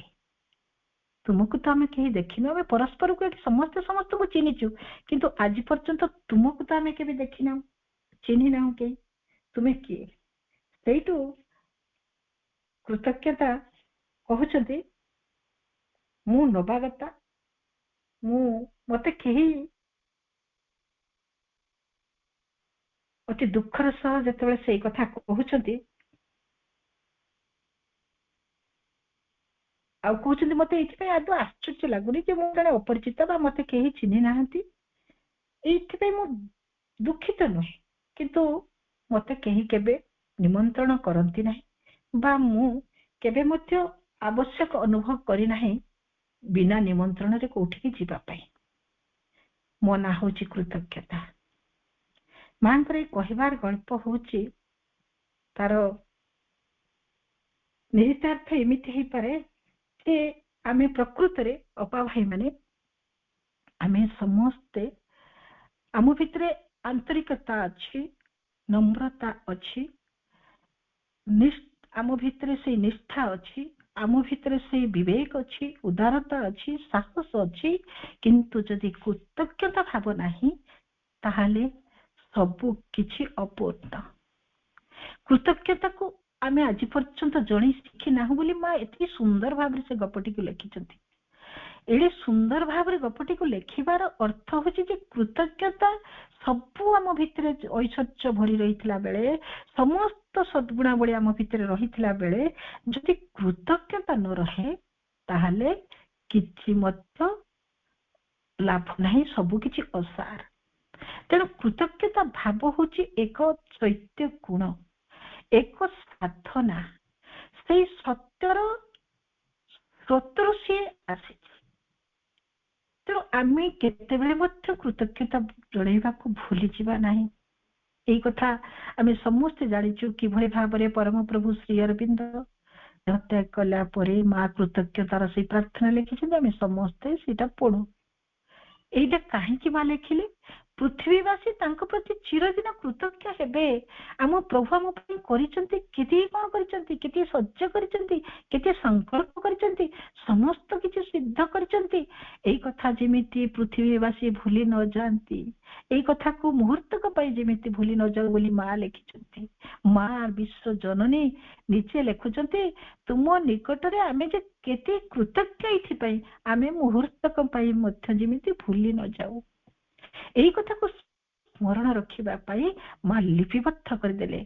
ତୁମକୁ ତ ଆମେ କେହି ଦେଖିନୁ, ଆମେ ପରସ୍ପରକୁ ଏଠି ସମସ୍ତେ ସମସ୍ତଙ୍କୁ ଚିହ୍ନିଛୁ, କିନ୍ତୁ ଆଜି ପର୍ଯ୍ୟନ୍ତ ତୁମକୁ ତ ଆମେ କେବେ ଦେଖିନାହୁଁ, ଚିହ୍ନି ନାହୁଁ କେହି, ତୁମେ କିଏ? ସେଇଠୁ କୃତଜ୍ଞତା କହୁଛନ୍ତି ମୁଁ ନବାଗତା, ମତେ କେହି ଅତି ଦୁଃଖର ସହ ଯେତେବେଳେ ସେଇ କଥା କହୁଛନ୍ତି ଆଉ କହୁଛନ୍ତି ମତେ ଏଇଥିପାଇଁ ଆଦୌ ଆଶ୍ଚର୍ଯ୍ୟ ଲାଗୁନି ଯେ ମୁଁ ଜଣେ ଅପରିଚିତ ବା ମତେ କେହି ଚିହ୍ନି ନାହାନ୍ତି, ଏଇଥିପାଇଁ ମୁଁ ଦୁଃଖିତ ନୁହେଁ, କିନ୍ତୁ ମତେ କେହି କେବେ ନିମନ୍ତ୍ରଣ କରନ୍ତି ନାହିଁ ବା ମୁଁ କେବେ ମଧ୍ୟ ଆବଶ୍ୟକ ଅନୁଭବ କରିନାହିଁ ବିନା ନିମନ୍ତ୍ରଣରେ କୋଉଠିକି ଯିବା ପାଇଁ। ମୋ ନାଁ ହଉଛି କୃତଜ୍ଞତା। ମାଙ୍କର ଏଇ କହିବାର ଗଳ୍ପ ହଉଛି ତାର ନିହିତାର୍ଥ ଏମିତି ହେଇପାରେ ଯେ ଆମେ ପ୍ରକୃତରେ ଅପା ଭାଇ ମାନେ ଆମେ ସମସ୍ତେ ଆମ ଭିତରେ ଆନ୍ତରିକତା ଅଛି, ନମ୍ରତା ଅଛି, ଆମ ଭିତରେ ସେଇ ନିଷ୍ଠା ଅଛି, ଆମ ଭିତରେ ସେଇ ବିବେକ ଅଛି, ଉଦାରତା ଅଛି, ସାହସ ଅଛି, କିନ୍ତୁ ଯଦି କୃତଜ୍ଞତା ଭାବ ନାହିଁ ତାହେଲେ ସବୁ କିଛି ଅପୂର୍ଣ୍ଣ। କୃତଜ୍ଞତାକୁ ଆମେ ଆଜି ପର୍ଯ୍ୟନ୍ତ ଜଣେ ଶିଖି ନାହୁଁ ବୋଲି ମା ଏତିକି ସୁନ୍ଦର ଭାବରେ ସେ ଗପଟିକୁ ଲେଖିଛନ୍ତି। ଏଡେ ସୁନ୍ଦର ଭାବରେ ଗପଟିକୁ ଲେଖିବାର ଅର୍ଥ ହଉଛି ଯେ କୃତଜ୍ଞତା ସବୁ ଆମ ଭିତରେ ଐଶ୍ୱର୍ଯ୍ୟ ଭରି ରହିଥିଲା ବେଳେ, ସମସ୍ତ ସଦ୍ଗୁଣାବଳୀ ଆମ ଭିତରେ ରହିଥିଲା ବେଳେ ଯଦି କୃତଜ୍ଞତା ନ ରହେ ତାହେଲେ କିଛି ମଧ୍ୟ ଲାଭ ନାହିଁ, ସବୁ କିଛି ଅସାର। ତେଣୁ କୃତଜ୍ଞତା ଭାବ ହଉଛି ଏକ ଚୈତ୍ୟ ଗୁଣ, ଏକ ସାଧନା, ସେଇ ସତ୍ୟର ସ୍ରୋତରୁ ସିଏ ଆସିଛି। ତେଣୁ ଆମେ କେତେବେଳେ ମଧ୍ୟ କୃତଜ୍ଞତା ଜଣେଇବାକୁ ଭୁଲିଯିବା ନାହିଁ। ଏଇ କଥା ଆମେ ସମସ୍ତେ ଜାଣିଛୁ କିଭଳି ଭାବରେ ପରମ ପ୍ରଭୁ ଶ୍ରୀ ଅରବିନ୍ଦ ଦେହତ୍ୟାଗ କଲା ପରେ ମା କୃତଜ୍ଞତାର ସେଇ ପ୍ରାର୍ଥନା ଲେଖିଛନ୍ତି, ଆମେ ସମସ୍ତେ ସେଇଟା ପଢୁ। এইটা କାହିଁକି ମା ଲେଖିଲେ? ପୃଥିବୀବାସୀ ତାଙ୍କ ପ୍ରତି ଚିରଦିନ କୃତଜ୍ଞ ହେବେ। ଆମ ପ୍ରଭୁ ଆମ ପାଇଁ କରିଛନ୍ତି, କେତେ କଣ କରିଛନ୍ତି, କେତେ ସହ୍ୟ କରିଛନ୍ତି, କେତେ ସଂକଳ୍ପ କରିଛନ୍ତି, ସମସ୍ତ କିଛି ସିଦ୍ଧ କରିଛନ୍ତି। ଏଇ କଥା ଯେମିତି ପୃଥିବୀବାସୀ ଭୁଲି ନ ଯାଆନ୍ତି, ଏଇ କଥାକୁ ମୁହୂର୍ତ୍ତକ ପାଇଁ ଯେମିତି ଭୁଲି ନ ଯାଉ ବୋଲି ମା ଲେଖିଛନ୍ତି। ମା ବିଶ୍ୱ ଜନନୀ ନିଜେ ଲେଖୁଛନ୍ତି, ତୁମ ନିକଟରେ ଆମେ ଯେ କେତେ କୃତଜ୍ଞ ଏଇଥିପାଇଁ ଆମେ ମୁହୂର୍ତ୍ତକ ପାଇଁ ମଧ୍ୟ ଯେମିତି ଭୁଲି ନ ଯାଉ। ଏଇ କଥାକୁ ସ୍ମରଣ ରଖିବା ପାଇଁ ମା ଲିପିବଦ୍ଧ କରିଦେଲେ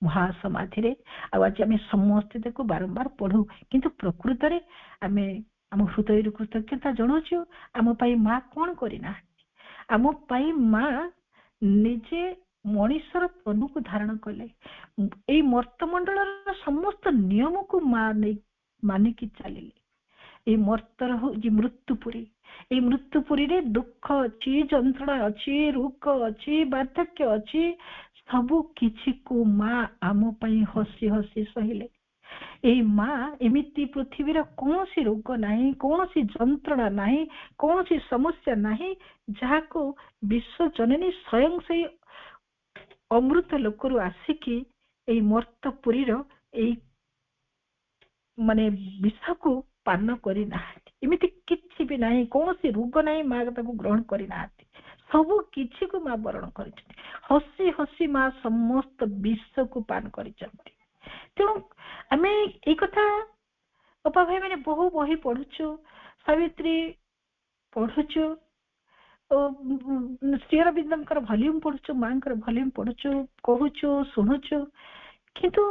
ମହାସମାଧିରେ। ଆଉ ଆଜି ଆମେ ସମସ୍ତେ ତାକୁ ବାରମ୍ବାର ପଢୁ, କିନ୍ତୁ ପ୍ରକୃତରେ ଆମେ ଆମ ହୃଦୟରୁ କୃତଜ୍ଞତା ଜଣାଉଛୁ। ଆମ ପାଇଁ ମା କଣ କରିନାହାନ୍ତି? ଆମ ପାଇଁ ମା ନିଜେ ମଣିଷର ତନୁକୁ ଧାରଣ କଲେ, ଏଇ ମର୍ତ୍ତମଣ୍ଡଳର ସମସ୍ତ ନିୟମକୁ ମା ନେଇ ମାନିକି ଚାଲିଲେ। ଏଇ ମର୍ତ୍ତର ହଉଛି ମୃତ୍ୟୁପୁରୀ। ଏଇ ମୃତ୍ୟୁପୁରୀରେ ଦୁଃଖ ଅଛି, ଯନ୍ତ୍ରଣା ଅଛି, ରୋଗ ଅଛି, ବାର୍ଦ୍ଧକ୍ୟ ଅଛି, ସବୁ କିଛିକୁ ମା ଆମ ପାଇଁ ହସି ହସି ସହିଲେ। ଏଇ ମା ଏମିତି ପୃଥିବୀର କୌଣସି ରୋଗ ନାହିଁ, କୌଣସି ଯନ୍ତ୍ରଣା ନାହିଁ, କୌଣସି ସମସ୍ୟା ନାହିଁ ଯାହାକୁ ବିଶ୍ୱ ଜନନୀ ସ୍ୱୟଂ ସେଇ ଅମୃତ ଲୋକରୁ ଆସିକି ଏଇ ମର୍ତ୍ତପୁରୀର ଏଇ ମାନେ ବିଷକୁ ପାନ କରିନାହାନ୍ତି। ଏମିତି କିଛି ବି ନାହିଁ, କୌଣସି ରୋଗ ନାହିଁ ମା ତାକୁ ଗ୍ରହଣ କରିନାହାନ୍ତି। ସବୁ କିଛିକୁ ମା ବରଣ କରିଛନ୍ତି। ହସି ହସି ମା ସମସ୍ତ ବିଷକୁ ପାନ କରିଛନ୍ତି। ତେଣୁ ଆମେ ଏଇ କଥା ଅପା ଭାଇ ମାନେ ବହୁ ବହି ପଢୁଛୁ, ସାବିତ୍ରୀ ପଢୁଛୁ, ଶ୍ରୀ ଅରବିନ୍ଦଙ୍କର ଭଲ୍ୟୁମ ପଢୁଛୁ, ମାଙ୍କର ଭଲ୍ୟୁମ ପଢୁଛୁ, କହୁଛୁ, ଶୁଣୁଛୁ, କିନ୍ତୁ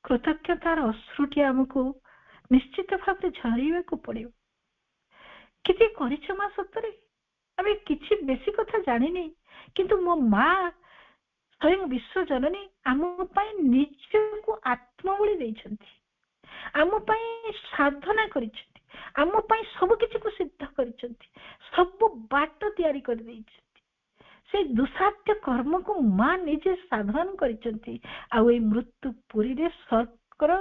କୃତଜ୍ଞତାର ଅଶ୍ରୁଟି ଆମକୁ ନିଶ୍ଚିତ ଭାବରେ ଝରିବାକୁ ପଡିବ। କେତେ କରିଛ ମା ସତରେ? ଆମେ କିଛି ବେଶୀ କଥା ଜାଣିନି, କିନ୍ତୁ ମୋ ମା ସ୍ୱୟଂ ବିଶ୍ୱ ଜନନୀ ଆମ ପାଇଁ ନିଜକୁ ଆତ୍ମବଳି ଦେଇଛନ୍ତି, ଆମ ପାଇଁ ସାଧନା କରିଛନ୍ତି, ଆମ ପାଇଁ ସବୁ କିଛିକୁ ସିଦ୍ଧ କରିଛନ୍ତି, ସବୁ ବାଟ ତିଆରି କରିଦେଇଛନ୍ତି। ସେଇ ଦୁଃସାଧ୍ୟ କର୍ମକୁ ମା ନିଜେ ସାଧନ କରିଛନ୍ତି। ଆଉ ଏଇ ମୃତ୍ୟୁ ପୁରୀରେ ସ୍ୱର୍ଗର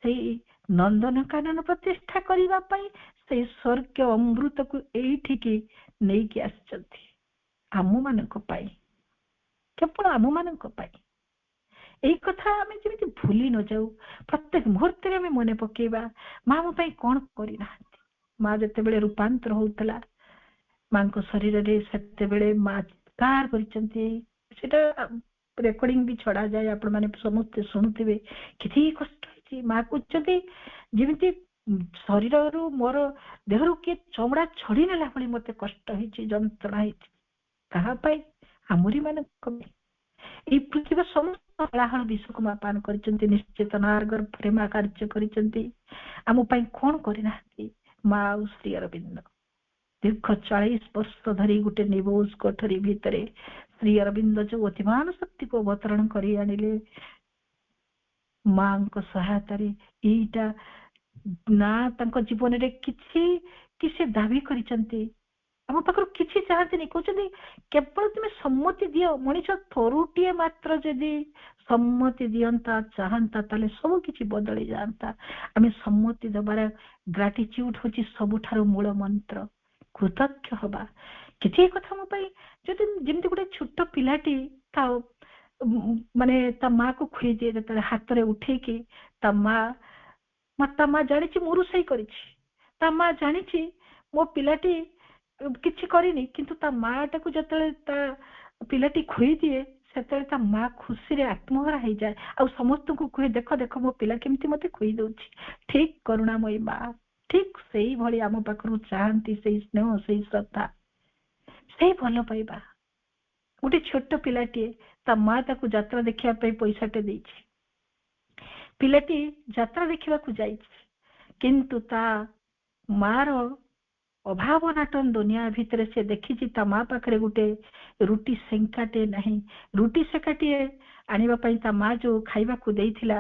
ସେଇ ନନ୍ଦନକାନନ ପ୍ରତିଷ୍ଠା କରିବା ପାଇଁ ସେଇ ସ୍ୱର୍ଗ ଅମୃତକୁ ଏଇଠିକି ନେଇକି ଆସିଛନ୍ତି ଆମମାନଙ୍କ ପାଇଁ, କେବଳ ଆମମାନଙ୍କ ପାଇଁ। ଏଇ କଥା ଆମେ ଯେମିତି ଭୁଲି ନ ଯାଉ, ପ୍ରତ୍ୟେକ ମୁହୂର୍ତ୍ତରେ ଆମେ ମନେ ପକେଇବା ମା ଆମ ପାଇଁ କଣ କରିନାହାନ୍ତି। ମା ଯେତେବେଳେ ରୂପାନ୍ତର ହଉଥିଲା ମାଙ୍କ ଶରୀରରେ, ସେତେବେଳେ ମା ଚିତ୍କାର କରିଛନ୍ତି। ସେଟା ରେକର୍ଡିଂ ବି ଛଡା ଯାଏ, ଆପଣ ମାନେ ସମସ୍ତେ ଶୁଣୁଥିବେ। କେତେ କଷ୍ଟ ହେଇଛି। ମା କହୁଛନ୍ତି ଯେମିତି ଶରୀରରୁ ମୋର ଦେହରୁ କିଏ ଚମଡା ଛଡି ନେଲା ଭଳି ମତେ କଷ୍ଟ ହେଇଛି, ଯନ୍ତ୍ରଣା ହେଇଛି। କାହା ପାଇଁ? ଆମରି ମାନଙ୍କ ପାଇଁ। ଏଇ ପୃଥିବୀର ସମସ୍ତ ହଳାହଳ ବିଷକୁ ମା ପାନ କରିଛନ୍ତି, ନିଶ୍ଚିତ ନାର ଗର୍ଭରେ ମା କାର୍ଯ୍ୟ କରିଛନ୍ତି। ଆମ ପାଇଁ କଣ କରିନାହାନ୍ତି ମା ଆଉ ଶ୍ରୀ ଅରବିନ୍ଦ? ଦୀର୍ଘ 40 ବର୍ଷ ଧରି ଗୋଟେ ନିବୋଜ କୋଠରୀ ଭିତରେ ଶ୍ରୀ ଅରବିନ୍ଦ ଯୋଉ ଅତିମାନ ଶକ୍ତିକୁ ଅବତରଣ କରି ଆଣିଲେ ମାଙ୍କ ସହାୟତାରେ। ଏଇଟା ନା ତାଙ୍କ ଜୀବନରେ କିଛି ସେ ଦାବି କରିଛନ୍ତି, ଆମ ପାଖରୁ କିଛି ଚାହାନ୍ତିନି। କହୁଛନ୍ତି କେବଳ ତୁମେ ସମ୍ମତି ଦିଅ। ମଣିଷ ଥରୁଟିଏ ମାତ୍ର ଯଦି ସମ୍ମତି ଦିଅନ୍ତା, ଚାହାନ୍ତା, ତାହେଲେ ସବୁ କିଛି ବଦଳି ଯାଆନ୍ତା। ଆମେ ସମ୍ମତି ଦେବାର ଗ୍ରାଟିଚ୍ୟୁଡ ହଉଛି ସବୁଠାରୁ ମୂଳ ମନ୍ତ୍ର। କୃତଜ୍ଞ ହବା। କେତେ କଥା ମୋ ପାଇଁ, ଯଦି ଯେମିତି ଗୋଟେ ଛୋଟ ପିଲାଟି ଥାଉ, ମାନେ ତା ମାକୁ ଖୁଏଇଦିଏ ଯେତେବେଳେ ହାତରେ ଉଠେଇକି ତା ମା ଜାଣିଛି ମୁଁ ରୋଷେଇ କରିଛି, ତା ମା ଜାଣିଛି ମୋ ପିଲାଟି କିଛି କରିନି, କିନ୍ତୁ ତା ମାଟାକୁ ଯେତେବେଳେ ତା ପିଲାଟି ଖୁଏଇଦିଏ ସେତେବେଳେ ତା ମା ଖୁସିରେ ଆତ୍ମହରା ହେଇଯାଏ ଆଉ ସମସ୍ତଙ୍କୁ କୁହେ ଦେଖ ଦେଖ ମୋ ପିଲା କେମିତି ମତେ ଖୁଏଇ ଦଉଛି। ଠିକ କରୁଣାମୟୀ ମା ଠିକ ସେଇଭଳି ଆମ ପାଖରୁ ଚାହାନ୍ତି ସେଇ ସ୍ନେହ, ସେଇ ଶ୍ରଦ୍ଧା, ସେଇ ଭଲ ପାଇବା। ଗୋଟେ ଛୋଟ ପିଲାଟିଏ ତା ମା ତାକୁ ଯାତ୍ରା ଦେଖିବା ପାଇଁ ପଇସାଟେ ଦେଇଛି, ପିଲାଟି ଯାତ୍ରା ଦେଖିବାକୁ ଯାଇଛି, କିନ୍ତୁ ତା ମାର ଅଭାବ ନାଟନ ଦୁନିଆ ଭିତରେ ସେ ଦେଖିଛି ତା ମା ପାଖରେ ଗୋଟେ ରୁଟି ସେଙ୍କାଟେ ନାହିଁ। ରୁଟି ସେକାଟିଏ ଆଣିବା ପାଇଁ ତା ମା ଯୋଉ ଖାଇବାକୁ ଦେଇଥିଲା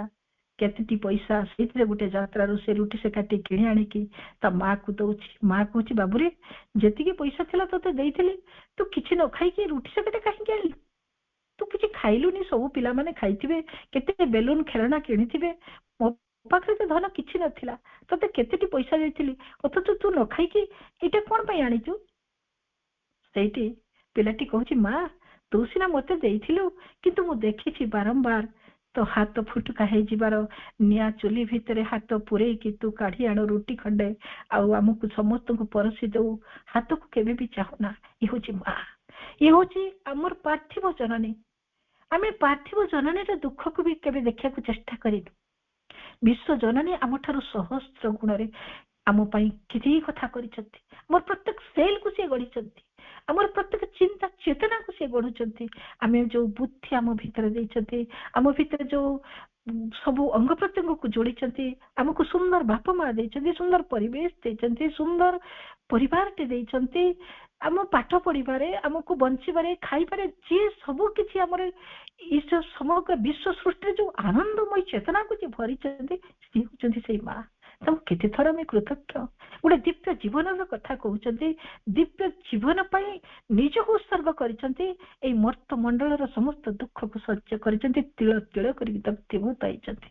କେତେଟି ପଇସା, ସେଇଥିରେ ଗୋଟେ ଯାତ୍ରାରୁ ସେ ରୁଟି ସେକାଟି କିଣି ଆଣିକି ତା ମାକୁ ଦଉଛି। ମା କହୁଛି ବାବୁରେ ଯେତିକି ପଇସା ଥିଲା ତତେ ଦେଇଥିଲି, ତୁ କିଛି ନ ଖାଇକି ରୁଟି ସେକାଟେ କାହିଁକି ଆଣିଲୁ? ତୁ କିଛି ଖାଇଲୁନି, ସବୁ ପିଲାମାନେ ଖାଇଥିବେ, କେତେ ବେଲୁନ ଖେଳଣା କିଣିଥିବେ, ମୋ ପାଖରେ ତ ଧନ କିଛି ନଥିଲା, ତତେ କେତେଟି ପଇସା ଦେଇଥିଲି, ଅଥଚ ତୁ ନ ଖାଇକି ଏଇଟା କଣ ପାଇଁ ଆଣିଛୁ? ସେଇଠି ପିଲାଟି କହୁଛି ମା ତୁ ସିନା ମତେ ଦେଇଥିଲୁ, କିନ୍ତୁ ମୁଁ ଦେଖିଛି ବାରମ୍ବାର ତ ହାତ ଫୁଟୁକା ହେଇଯିବାର, ନିଆଁ ଚୁଲି ଭିତରେ ହାତ ପୂରେଇକି ତୁ କାଢି ଆଣୁ ରୁଟି ଖଣ୍ଡେ ଆଉ ଆମକୁ ସମସ୍ତଙ୍କୁ ପରସି ଦଉ, ହାତକୁ କେବେ ବି ଚାହୁଁନା। ଇଏ ହଉଛି ମା, ଇଏ ହଉଛି ଆମର ପାର୍ଥିବ ଜନନୀ। ଆମେ ପାର୍ଥିବ ଜନନୀର ଦୁଃଖକୁ ବି କେବେ ଦେଖିବାକୁ ଚେଷ୍ଟା କରିନୁ। ବିଶ୍ୱ ଜନନୀ ଆମଠାରୁ ସହସ୍ର ଗୁଣରେ ଆମ ପାଇଁ କେତେ କଥା କରିଛନ୍ତି। ଆମର ପ୍ରତ୍ୟେକ ସେଲକୁ ସେ ଗଢିଛନ୍ତି, ଆମର ପ୍ରତ୍ୟେକ ଚିନ୍ତା ଚେତନାକୁ ସେ ଗଢୁଛନ୍ତି। ଆମେ ଯୋଉ ବୁଦ୍ଧି ଆମ ଭିତରେ ଦେଇଛନ୍ତି, ଆମ ଭିତରେ ଯୋଉ ସବୁ ଅଙ୍ଗ ପ୍ରତ୍ୟଙ୍ଗକୁ ଯୋଡିଛନ୍ତି, ଆମକୁ ସୁନ୍ଦର ବାପା ମା ଦେଇଛନ୍ତି, ସୁନ୍ଦର ପରିବେଶ ଦେଇଛନ୍ତି, ସୁନ୍ଦର ପରିବାରଟେ ଦେଇଛନ୍ତି, ଆମ ପାଠ ପଢିବାରେ, ଆମକୁ ବଞ୍ଚିବାରେ, ଖାଇବାରେ, ଯିଏ ସବୁ କିଛି ଆମର ସମଗ୍ର ବିଶ୍ୱ ସୃଷ୍ଟିରେ ଯୋଉ ଆନନ୍ଦମୟ ଚେତନାକୁ ଯିଏ ଭରିଛନ୍ତି ସିଏ ହଉଛନ୍ତି ସେଇ ମା। ତାଙ୍କୁ କେତେ ଥର ଆମେ କୃତଜ୍ଞ। ଗୋଟେ ଦିବ୍ୟ ଜୀବନର କଥା କହୁଛନ୍ତି, ଦିବ୍ୟ ଜୀବନ ପାଇଁ ନିଜକୁ ଉତ୍ସର୍ଗ କରିଛନ୍ତି, ଏଇ ମର୍ତ୍ତ ମଣ୍ଡଳର ସମସ୍ତ ଦୁଃଖକୁ ସହ୍ୟ କରିଛନ୍ତି, ତିଳ ତିଳ କରିକି ଦଗ୍ଧୀଭୂତ ହେଇଛନ୍ତି।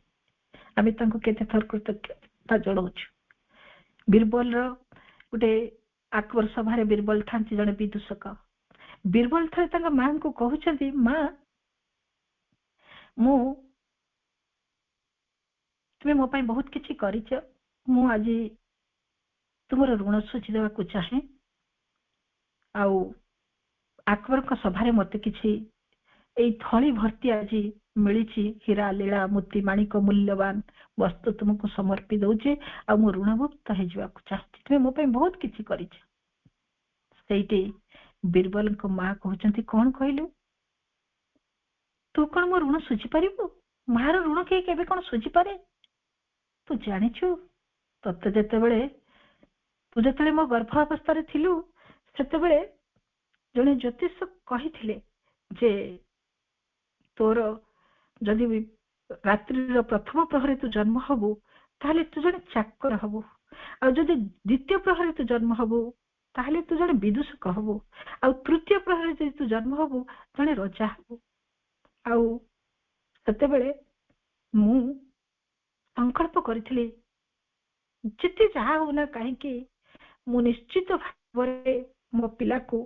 ଆମେ ତାଙ୍କୁ କେତେ ଥର କୃତଜ୍ଞତା ଜଣାଉଛୁ। ବୀରବଲର ଗୋଟେ ଆକବର ସଭାରେ ବୀରବଲ ଥାନ୍ତି ଜଣେ ବିଦୂଷକ। ବୀରବଲ ଥରେ ତାଙ୍କ ମାଙ୍କୁ କହୁଛନ୍ତି ମା ତୁମେ ମୋ ପାଇଁ ବହୁତ କିଛି କରିଛ, ମୁଁ ଆଜି ତୁମର ଋଣ ଶୁଝି ଦେବାକୁ ଚାହେଁ, ଆଉ ଆକବରଙ୍କ ସଭାରେ ମତେ କିଛି ଏଇ ଥଳି ଭର୍ତ୍ତି ଆଜି ମିଳିଛି, ହୀରା ଲୀଳା ମୋତି ମାଣିକ ମୂଲ୍ୟବାନ ବସ୍ତୁ ତୁମକୁ ସମର୍ପି ଦଉଛି, ଆଉ ମୁଁ ଋଣମୁକ୍ତ ହେଇଯିବାକୁ ଚାହୁଁଛି, ତୁମେ ମୋ ପାଇଁ ବହୁତ କିଛି କରିଛ। ସେଇଠି ବୀରବଲଙ୍କ ମା କହୁଛନ୍ତି କଣ କହିଲୁ, ତୁ କଣ ମୋ ଋଣ ଶୁଝି ପାରିବୁ? ମାର ଋଣ କେହି କେବେ କଣ ଶୁଝିପାରେ? ତୁ ଜାଣିଛୁ ତୁ ଯେତେବେଳେ ମୋ ଗର୍ଭ ଅବସ୍ଥାରେ ଥିଲୁ ସେତେବେଳେ ଜଣେ ଜ୍ୟୋତିଷ କହିଥିଲେ ଯେ ତୋର ଯଦି ରାତ୍ରିର ପ୍ରଥମ ପ୍ରହରେ ତୁ ଜନ୍ମ ହବୁ ତାହେଲେ ତୁ ଜଣେ ଚାକର ହବୁ, ଆଉ ଯଦି ଦ୍ୱିତୀୟ ପ୍ରହରେ ତୁ ଜନ୍ମ ହବୁ ତାହେଲେ ତୁ ଜଣେ ବିଦୂଷକ ହବୁ, ଆଉ ତୃତୀୟ ପ୍ରହରେ ଯଦି ତୁ ଜନ୍ମ ହବୁ ଜଣେ ରଜା ହବୁ। ଆଉ ସେତେବେଳେ ମୁଁ ସଂକଳ୍ପ କରିଥିଲି ଯେତେ ଯାହା ହଉନା କାହିଁକି ମୁଁ ନିଶ୍ଚିତ ଭାବରେ ମୋ ପିଲାକୁ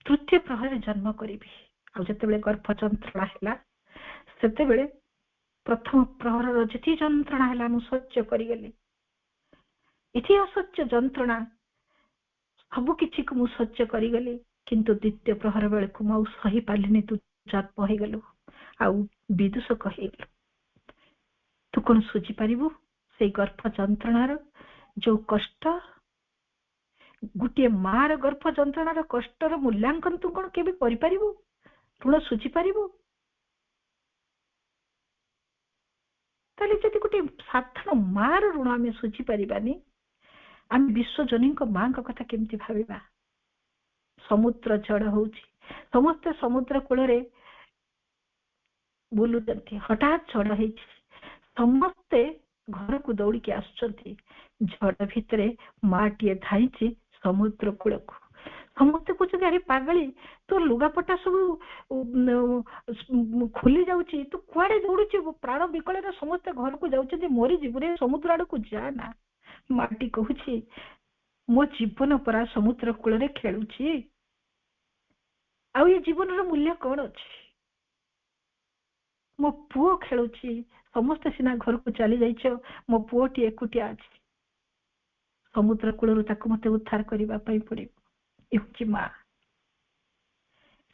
ତୃତୀୟ ପ୍ରହରରେ ଜନ୍ମ କରିବି। ଆଉ ଯେତେବେଳେ ଗର୍ଭ ଯନ୍ତ୍ରଣା ହେଲା ସେତେବେଳେ ପ୍ରଥମ ପ୍ରହରର ଯେତିକି ଯନ୍ତ୍ରଣା ହେଲା ମୁଁ ସହ୍ୟ କରିଗଲି, ଏଠି ଅସହ୍ୟ ଯନ୍ତ୍ରଣା ସବୁ କିଛିକୁ ମୁଁ ସହ୍ୟ କରିଗଲି, କିନ୍ତୁ ଦ୍ୱିତୀୟ ପ୍ରହର ବେଳକୁ ମୁଁ ଆଉ ସହି ପାରିଲିନି, ତୁ ଜନ୍ମ ହେଇଗଲୁ ଆଉ ବିଦୂଷକ ହେଇଗଲୁ। ତୁ କଣ ଶୁଝିପାରିବୁ ସେଇ ଗର୍ଭ ଯନ୍ତ୍ରଣାର ଯୋଉ କଷ୍ଟ? ଗୋଟିଏ ମାର ଗର୍ଭ ଯନ୍ତ୍ରଣାର କଷ୍ଟର ମୂଲ୍ୟାଙ୍କନ ତୁ କଣ କେବେ କରିପାରିବୁ? ଋଣ ଶୁଝି ପାରିବୁ? ତାହେଲେ ଯଦି ଗୋଟେ ସାଧାରଣ ମାର ଋଣ ଆମେ ଶୁଝି ପାରିବାନି, ଆମେ ବିଶ୍ୱଜନୀଙ୍କ ମାଙ୍କ କଥା କେମିତି ଭାବିବା? ସମୁଦ୍ର ଝଡ଼ ହଉଛି, ସମସ୍ତେ ସମୁଦ୍ର କୂଳରେ ବୁଲୁଛନ୍ତି, ହଠାତ୍ ଝଡ଼ ହେଇଛି, ସମସ୍ତେ ଘରକୁ ଦୌଡ଼ିକି ଆସୁଛନ୍ତି, ଝଡ଼ ଭିତରେ ମାଟିଏ ଧାଇଁଛି ସମୁଦ୍ର କୂଳକୁ। ସମସ୍ତେ କହୁଛନ୍ତି ଆରେ ପାଗଳି ତୋ ଲୁଗାପଟା ସବୁ ଖୋଲି ଯାଉଛି, ତୁ କୁଆଡେ ଦୌଡୁଛୁ? ପ୍ରାଣ ବିକଳରେ ସମସ୍ତେ ଘରକୁ ଯାଉଛନ୍ତି, ମରି ଯିବୁରେ, ସମୁଦ୍ର ଆଡକୁ ଯା ନା। ମାଟି କହୁଛି ମୋ ଜୀବନ ପରା ସମୁଦ୍ର କୂଳରେ ଖେଳୁଛି, ଆଉ ଏ ଜୀବନର ମୂଲ୍ୟ କଣ ଅଛି? ମୋ ପୁଅ ଖେଳୁଛି, ସମସ୍ତେ ସିନା ଘରକୁ ଚାଲି ଯାଇଛ, ମୋ ପୁଅଟି ଏକୁଟିଆ ଅଛି, ସମୁଦ୍ର କୂଳରୁ ତାକୁ ମତେ ଉଦ୍ଧାର କରିବା ପାଇଁ ପଡିବ। ଏ ହଉଛି ମା।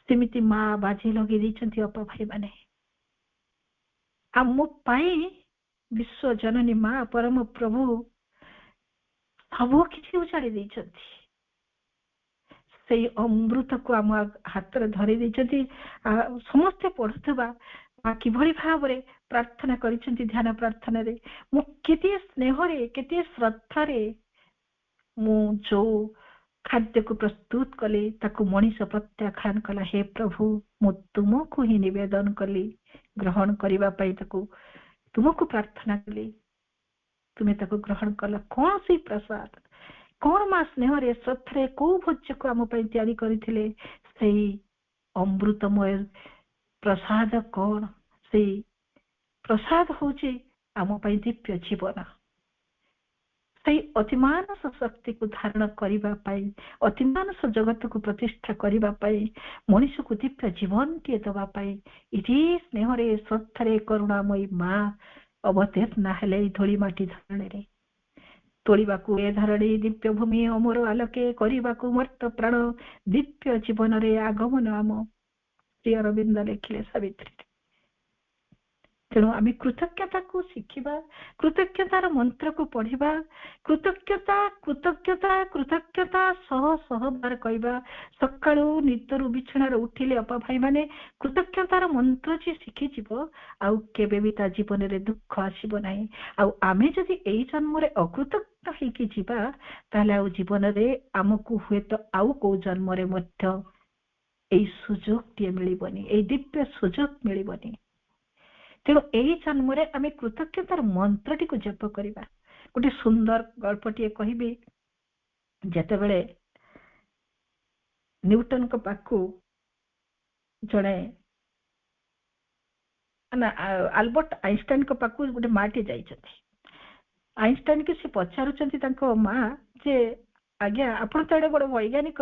ସେମିତି ମା ବାଜି ଲଗେଇ ଦେଇଛନ୍ତି ଅପା ଭାଇ ମାନେ ଆମ ପାଇଁ। ବିଶ୍ୱ ଜନନୀ ମା ପରମ ପ୍ରଭୁ ସବୁ କିଛି ଉଜାଡି ଦେଇଛନ୍ତି। ସେଇ ଅମୃତକୁ ଆମ ହାତରେ ଧରି ଦେଇଛନ୍ତି। ସମସ୍ତେ ପଢୁଥିବା କିଭଳି ଭାବରେ ପ୍ରାର୍ଥନା କରିଛନ୍ତି ଧ୍ୟାନ ପ୍ରାର୍ଥନାରେ, ମୁଁ କେତେ ସ୍ନେହରେ କେତେ ଶ୍ରଦ୍ଧାରେ ମୁଁ ଯୋଉ ଖାଦ୍ୟକୁ ପ୍ରସ୍ତୁତ କଲି ତାକୁ ମଣିଷ ପ୍ରତ୍ୟାଖ୍ୟାନ କଲା। ହେ ପ୍ରଭୁ, ମୁଁ ତୁମକୁ ହିଁ ନିବେଦନ କଲି, ଗ୍ରହଣ କରିବା ପାଇଁ ତାକୁ ତୁମକୁ ପ୍ରାର୍ଥନା କଲି, ତୁମେ ତାକୁ ଗ୍ରହଣ କଲ। କଣ ସେଇ ପ୍ରସାଦ, କଣ ମା ସ୍ନେହରେ ଶ୍ରଦ୍ଧାରେ କୋଉ ଭୋଜ୍ୟକୁ ଆମ ପାଇଁ ତିଆରି କରିଥିଲେ, ସେଇ ଅମୃତମୟ ପ୍ରସାଦ। କଣ ସେଇ ପ୍ରସାଦ ହଉଛି ଆମ ପାଇଁ ଦିବ୍ୟ ଜୀବନ। ସେଇ ଅତିମାନସ ଶକ୍ତିକୁ ଧାରଣ କରିବା ପାଇଁ, ଅତିମାନସ ଜଗତକୁ ପ୍ରତିଷ୍ଠା କରିବା ପାଇଁ, ମଣିଷକୁ ଦିବ୍ୟ ଜୀବନଟିଏ ଦେବା ପାଇଁ ଇତି ସ୍ନେହରେ ଶ୍ରଦ୍ଧାରେ କରୁଣାମୟୀ ମା ଅବତୀର୍ଣ୍ଣ ହେଲେ ଏଇ ଧୂଳି ମାଟି ଧରଣୀରେ। ତୋଳିବାକୁ ଏ ଧରଣୀ ଦିବ୍ୟ ଭୂମି ଅମର ଆଲୋକେ, କରିବାକୁ ମର୍ତ୍ତ ପ୍ରାଣ ଦିବ୍ୟ ଜୀବନରେ ଆଗମନ ଆମ ଶ୍ରୀ ଅରବିନ୍ଦ ଲେଖିଲେ ସାବିତ୍ରୀ। ତେଣୁ ଆମେ କୃତଜ୍ଞତାକୁ ଶିଖିବା, କୃତଜ୍ଞତାର ମନ୍ତ୍ରକୁ ପଢିବା, କୃତଜ୍ଞତା କୃତଜ୍ଞତା କୃତଜ୍ଞତା ସହ ବାର କହିବା। ସକାଳୁ ନିଦରୁ ବିଛଣାରେ ଉଠିଲେ ଅପା ଭାଇ ମାନେ କୃତଜ୍ଞତାର ମନ୍ତ୍ର ଯିଏ ଶିଖିଯିବ ଆଉ କେବେ ବି ତା ଜୀବନରେ ଦୁଃଖ ଆସିବ ନାହିଁ। ଆଉ ଆମେ ଯଦି ଏଇ ଜନ୍ମରେ ଅକୃତଜ୍ଞ ହେଇକି ଯିବା ତାହେଲେ ଆଉ ଜୀବନରେ ଆମକୁ ହୁଏତ ଆଉ କୋଉ ଜନ୍ମରେ ମଧ୍ୟ ଏଇ ସୁଯୋଗଟିଏ ମିଳିବନି, ଏଇ ଦିବ୍ୟ ସୁଯୋଗ ମିଳିବନି। ତେଣୁ ଏଇ ଜନ୍ମରେ ଆମେ କୃତଜ୍ଞତାର ମନ୍ତ୍ରଟିକୁ ଜପ କରିବା। ଗୋଟେ ସୁନ୍ଦର ଗଳ୍ପଟିଏ କହିବି। ଯେତେବେଳେ ନ୍ୟୁଟନଙ୍କ ପାଖକୁ ଜଣେ ଆଲବର୍ଟ ଆଇନଷ୍ଟାଇନଙ୍କ ପାଖକୁ ଗୋଟେ ମାଟି ଯାଇଛନ୍ତି। ଆଇନଷ୍ଟାଇନ କି ସେ ପଚାରୁଛନ୍ତି ତାଙ୍କ ମା ଯେ ଆଜ୍ଞା ଆପଣ ତ ଏଡେ ବଡ ବୈଜ୍ଞାନିକ,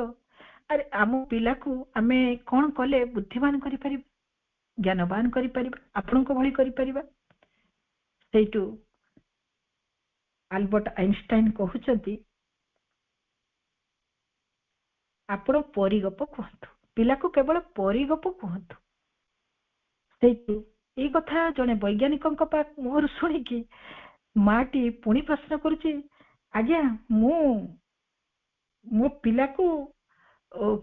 ଆରେ ଆମ ପିଲାକୁ ଆମେ କଣ କଲେ ବୁଦ୍ଧିମାନ କରିପାରିବା, ଜ୍ଞାନବାନ କରିପାରିବା, ଆପଣଙ୍କ ଭଳି କରିପାରିବା? ସେଇଠୁ ଆଲବର୍ଟ ଆଇନଷ୍ଟାଇନ କହୁଛନ୍ତି ଆପଣ ପରିଗପ କୁହନ୍ତୁ, ପିଲାକୁ କେବଳ ପରିଗପ କୁହନ୍ତୁ। ସେଇଠୁ ଏଇ କଥା ଜଣେ ବୈଜ୍ଞାନିକଙ୍କ ମୁହଁରୁ ଶୁଣିକି ମାଟି ପୁଣି ପ୍ରଶ୍ନ କରୁଛି, ଆଜ୍ଞା ମୁଁ ମୋ ପିଲାକୁ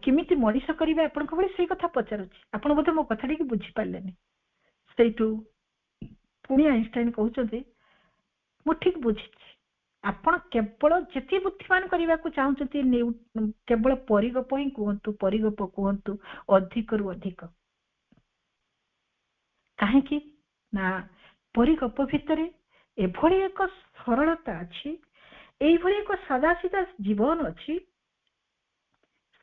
କେମିତି ମଣିଷ କରିବେ ଆପଣଙ୍କ ଭଳି ସେଇ କଥା ପଚାରୁଛି, ଆପଣ ବୋଧେ ମୋ କଥା ଟିକେ ବୁଝିପାରିଲେନି। ସେଇଠୁ ପୁଣି ଆଇନଷ୍ଟାଇନ କହୁଛନ୍ତି ମୁଁ ଠିକ ବୁଝିଛି, ଆପଣ କେବଳ ଯେତେ ବୁଦ୍ଧିମାନ କରିବାକୁ ଚାହୁଁଛନ୍ତି କେବଳ ପରିଗପ ହିଁ କୁହନ୍ତୁ, ପରିଗପ କୁହନ୍ତୁ ଅଧିକରୁ ଅଧିକ। କାହିଁକି ନା ପରିଗପ ଭିତରେ ଏଭଳି ଏକ ସରଳତା ଅଛି, ଏଇଭଳି ଏକ ସାଦାସିଧା ଜୀବନ ଅଛି।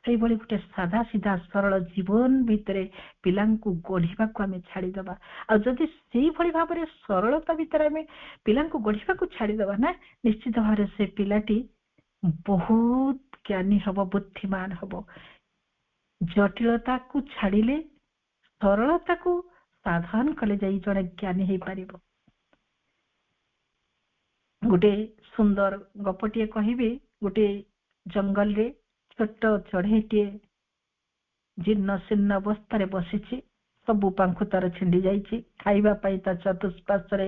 ସେଇଭଳି ଗୋଟେ ସାଧା ସିଧା ସରଳ ଜୀବନ ଭିତରେ ପିଲାଙ୍କୁ ଗଢିବାକୁ ଆମେ ଛାଡିଦବା। ଆଉ ଯଦି ସେଇଭଳି ଭାବରେ ସରଳତା ଭିତରେ ଆମେ ପିଲାଙ୍କୁ ଗଢିବାକୁ ଛାଡିଦବା ନା, ନିଶ୍ଚିତ ଭାବରେ ସେ ପିଲାଟି ବହୁତ ଜ୍ଞାନୀ ହବ, ବୁଦ୍ଧିମାନ ହବ। ଜଟିଳତାକୁ ଛାଡିଲେ, ସରଳତାକୁ ସାଧନ କଲେ ଯାଇ ଜଣେ ଜ୍ଞାନୀ ହେଇପାରିବ। ଗୋଟେ ସୁନ୍ଦର ଗପଟିଏ କହିବି। ଗୋଟେ ଜଙ୍ଗଲରେ ଛୋଟ ଚଢେଇଟିଏ ଜୀର୍ଣ୍ଣ ଶୀର୍ଣ୍ଣ ଅବସ୍ଥାରେ ବସିଛି, ସବୁ ପାଖୁ ତାର ଛିଣ୍ଡି ଯାଇଛି, ଖାଇବା ପାଇଁ ତା ଚତୁଃପାର୍ଶ୍ୱରେ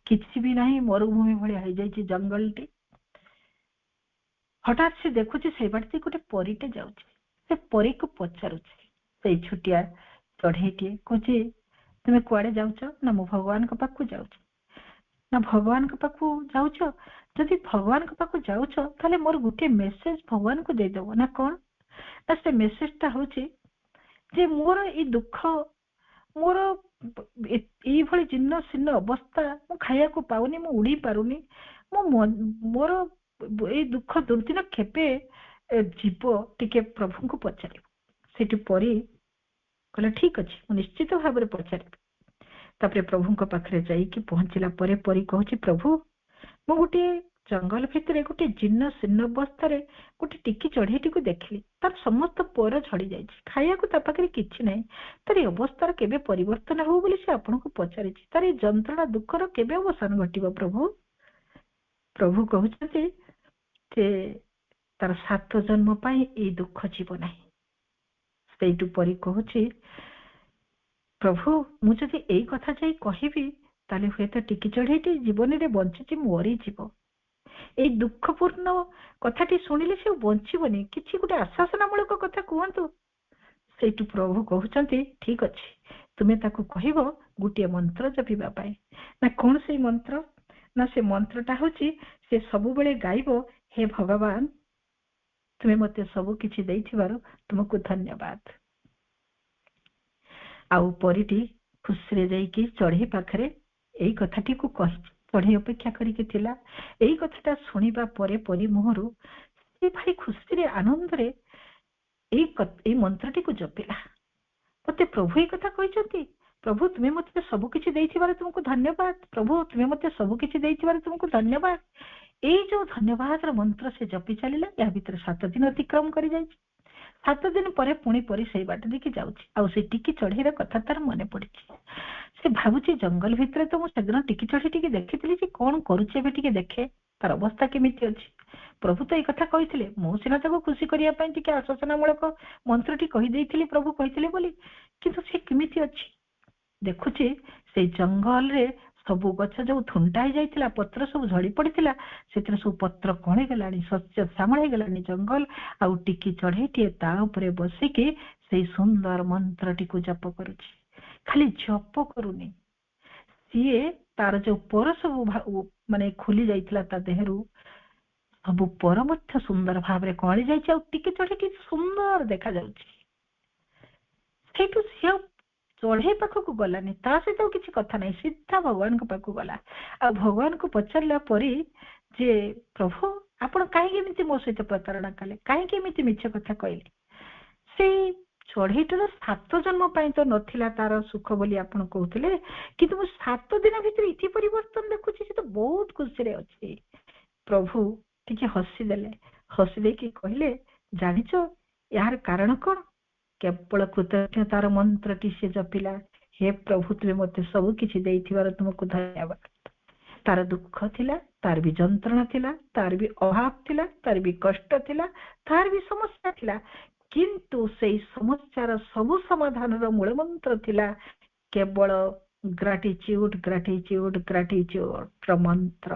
କିଛି ବି ନାହିଁ, ମରୁଭୂମି ଭଳିଆ ହେଇଯାଇଛି ଜଙ୍ଗଲଟି। ହଠାତ୍ ସେ ଦେଖୁଛି ସେଇ ବାଟେ ଗୋଟେ ପରୀଟେ ଯାଉଛି। ସେ ପରୀକୁ ପଚାରୁଛି, ସେଇ ଛୋଟିଆ ଚଢେଇଟିଏ କହୁଛି ତୁମେ କୁଆଡେ ଯାଉଛ? ନା ମୁଁ ଭଗବାନଙ୍କ ପାଖକୁ ଯାଉଛି। ନା ଭଗବାନଙ୍କ ପାଖକୁ ଯାଉଛ? ଯଦି ଭଗବାନଙ୍କ ପାଖକୁ ଯାଉଛ ତାହେଲେ ମୋର ଗୋଟିଏ ମେସେଜ ଭଗବାନଙ୍କୁ ଦେଇଦବ। ନା କଣ? ନା ସେ ମେସେଜଟା ହଉଛି ଯେ ମୋର ଏଇ ଦୁଃଖ, ମୋର ଏଇଭଳି ଜୀର୍ଣ୍ଣ ଶୀର୍ଣ୍ଣ ଅବସ୍ଥା, ମୁଁ ଖାଇବାକୁ ପାଉନି, ମୁଁ ଉଡି ପାରୁନି, ମୋର ଏଇ ଦୁଃଖ ଦୁର୍ଦିନ କେବେ ଯିବ, ଟିକେ ପ୍ରଭୁଙ୍କୁ ପଚାରିବ। ସେଠି ପରୀ କହିଲା ଠିକ ଅଛି, ମୁଁ ନିଶ୍ଚିତ ଭାବରେ ପଚାରିବି। ତାପରେ ପ୍ରଭୁଙ୍କ ପାଖରେ ଯାଇକି ପହଞ୍ଚିଲା ପରେ ପରୀ କହୁଛି, ପ୍ରଭୁ ମୁଁ ଗୋଟିଏ ଜଙ୍ଗଲ ଭିତରେ ଗୋଟେ ଜୀର୍ଣ୍ଣ ଶୀର୍ଣ୍ଣ ଅବସ୍ଥାରେ ଗୋଟେ ଟିକି ଚଢେଇଟିକୁ ଦେଖିଲି। ତାର ସମସ୍ତ ପର ଝଡି ଯାଇଛି, ଖାଇବାକୁ ତା ପାଖରେ କିଛି ନାହିଁ। ତାର ଏ ଅବସ୍ଥାର କେବେ ପରିବର୍ତ୍ତନ ହବ ବୋଲି ସେ ଆପଣଙ୍କୁ ପଚାରିଛି। ତାର ଏ ଯନ୍ତ୍ରଣା ଦୁଃଖର କେବେ ଅବସାନ ଘଟିବ ପ୍ରଭୁ? ପ୍ରଭୁ କହୁଛନ୍ତି ଯେ ତାର 7 ଜନ୍ମ ପାଇଁ ଏଇ ଦୁଃଖ ଯିବ ନାହିଁ। ସେଇଠୁ ପରି କହୁଛି, ପ୍ରଭୁ ମୁଁ ଯଦି ଏଇ କଥା ଯାଇ କହିବି ତାହେଲେ ହୁଏତ ଟିକି ଚଢେଇଟି ଜୀବନରେ ବଞ୍ଚିଛି ମରିଯିବ। ଏଇ ଦୁଃଖପୂର୍ଣ୍ଣ କଥାଟି ଶୁଣିଲେ ସେ ବଞ୍ଚିବନି। କିଛି ଗୋଟେ ଆଶ୍ୱାସନାମୂଳକ କଥା କୁହନ୍ତୁ। ସେଇଠୁ ପ୍ରଭୁ କହୁଛନ୍ତି, ଠିକ ଅଛି, ତୁମେ ତାକୁ କହିବ ଗୋଟିଏ ମନ୍ତ୍ର ଜପିବା ପାଇଁ। ନା କଣ ସେଇ ମନ୍ତ୍ର? ନା ସେ ମନ୍ତ୍ରଟା ହଉଛି, ସେ ସବୁବେଳେ ଗାଇବ, ହେ ଭଗବାନ ତୁମେ ମତେ ସବୁ କିଛି ଦେଇଥିବାରୁ ତୁମକୁ ଧନ୍ୟବାଦ। ଆଉ ପରିଟି ଖୁସିରେ ଯାଇକି ଚଢେଇ ପାଖରେ ଏଇ କଥାଟିକୁ କହିଛି। ଚଢେଇ ଅପେକ୍ଷା କରିକି ଥିଲା। ଏଇ କଥାଟା ଶୁଣିବା ପରେ ପରି ମୁହଁରୁ ସେ ଭାରି ଖୁସିରେ ଆନନ୍ଦରେ ଏଇ ମନ୍ତ୍ରଟିକୁ ଜପିଲା। ମତେ ପ୍ରଭୁ ଏଇ କଥା କହିଛନ୍ତି, ପ୍ରଭୁ ତୁମେ ମତେ ସବୁ କିଛି ଦେଇଥିବାରୁ ତୁମକୁ ଧନ୍ୟବାଦ। ପ୍ରଭୁ ତୁମେ ମତେ ସବୁ କିଛି ଦେଇଥିବାରୁ ତୁମକୁ ଧନ୍ୟବାଦ। ଏଇ ଯୋଉ ଧନ୍ୟବାଦର ମନ୍ତ୍ର ସେ ଜପି ଚାଲିଲା। ଏହା ଭିତରେ 7 ଦିନ ଅତିକ୍ରମ କରି ଯାଇଛି। 7 ଦିନ ପରେ ପୁଣି ପରି ସେଇ ବାଟ ଦେଇକି ଯାଉଛି। ଆଉ ସେ ଟିକି ଚଢେଇର କଥା ତାର ମନେ ପଡିଛି। ସେ ଭାବୁଛି, ଜଙ୍ଗଲ ଭିତରେ ତ ମୁଁ ସେଦିନ ଟିକି ଚଢେଇ ଟିକେ ଦେଖିଥିଲି, ଯେ କଣ କରୁଛି ଏବେ ଟିକେ ଦେଖେ, ତାର ଅବସ୍ଥା କେମିତି ଅଛି। ପ୍ରଭୁ ତ ଏଇ କଥା କହିଥିଲେ, ମୁଁ ସିନା ତାକୁ ଖୁସି କରିବା ପାଇଁ ଟିକେ ଆଶ୍ୱାସନାମୂଳକ ମନ୍ତ୍ରଟି କହିଦେଇଥିଲି, ପ୍ରଭୁ କହିଥିଲେ ବୋଲି, କିନ୍ତୁ ସେ କେମିତି ଅଛି ଦେଖୁଛି। ସେଇ ଜଙ୍ଗଲରେ ସବୁ ଗଛ ଯୋଉ ଥୁଣ୍ଟା ହେଇଯାଇଥିଲା, ପତ୍ର ସବୁ ଝଡି ପଡିଥିଲା, ସେଥିରେ ସବୁ ପତ୍ର କଣ ହେଇଗଲାଣି, ଶସ୍ୟ ଶ୍ୟାମଳ ହେଇଗଲାଣି ଜଙ୍ଗଲ। ଆଉ ଟିକି ଚଢେଇଟିଏ ତା ଉପରେ ବସିକି ସେଇ ସୁନ୍ଦର ମନ୍ତ୍ରଟିକୁ ଜପ କରୁଛି। ଖାଲି ଜପ କରୁନି, ସିଏ ତାର ଯୋଉ ପର ସବୁ ମାନେ ଖୋଲି ଯାଇଥିଲା ତା ଦେହରୁ, ସବୁ ପର ମଧ୍ୟ ସୁନ୍ଦର ଭାବରେ କଳି ଯାଇଛି। ଆଉ ଟିକି ଚଢେଇଟି ସୁନ୍ଦର ଦେଖାଯାଉଛି। ସେଇଠୁ ସିଏ ଆଉ ଚଢେଇ ପାଖକୁ ଗଲାନି, ତା ସହିତ ଆଉ କିଛି କଥା ନାହିଁ, ସିଧା ଭଗବାନଙ୍କ ପାଖକୁ ଗଲା। ଆଉ ଭଗବାନଙ୍କୁ ପଚାରିଲା ପରେ ଯେ ପ୍ରଭୁ ଆପଣ କାହିଁକି ଏମିତି ମୋ ସହିତ ପ୍ରତାରଣା କଲେ, କାହିଁକି ଏମିତି ମିଛ କଥା କହିଲେ? ସେଇ ଚଢେଇଟାର 7 ଜନ୍ମ ପାଇଁ ତ ନଥିଲା ତାର ସୁଖ ବୋଲି ଆପଣ କହୁଥିଲେ, କିନ୍ତୁ ମୁଁ 7 ଦିନ ଭିତରେ ଏଠି ପରିବର୍ତ୍ତନ ଦେଖୁଛି। ସେ ତ ବହୁତ ଖୁସିରେ ଅଛି। ପ୍ରଭୁ ଟିକେ ହସିଦେଲେ। ହସି ଦେଇକି କହିଲେ, ଜାଣିଛ ଏହାର କାରଣ କଣ? କେବଳ କୃତଜ୍ଞତାର ମନ୍ତ୍ରଟି ସେ ଜପିଲା, ହେ ପ୍ରଭୁ ତୁମେ ମତେ ସବୁ କିଛି ଦେଇଥିବାରୁ ତୁମକୁ ଧନ୍ୟବାଦ। ତାର ଦୁଃଖ ଥିଲା, ତାର ବି ଯନ୍ତ୍ରଣା ଥିଲା, ତାର ବି ଅଭାବ ଥିଲା, ତାର ବି କଷ୍ଟ ଥିଲା, ତାର ବି ସମସ୍ୟା ଥିଲା, କିନ୍ତୁ ସେଇ ସମସ୍ୟାର ସବୁ ସମାଧାନର ମୂଳ ମନ୍ତ୍ର ଥିଲା କେବଳ ଗ୍ରାଟିଚ୍ୟୁଡ ଗ୍ରାଟିଚ୍ୟୁଡ ଗ୍ରାଟିଚ୍ୟୁଡର ମନ୍ତ୍ର।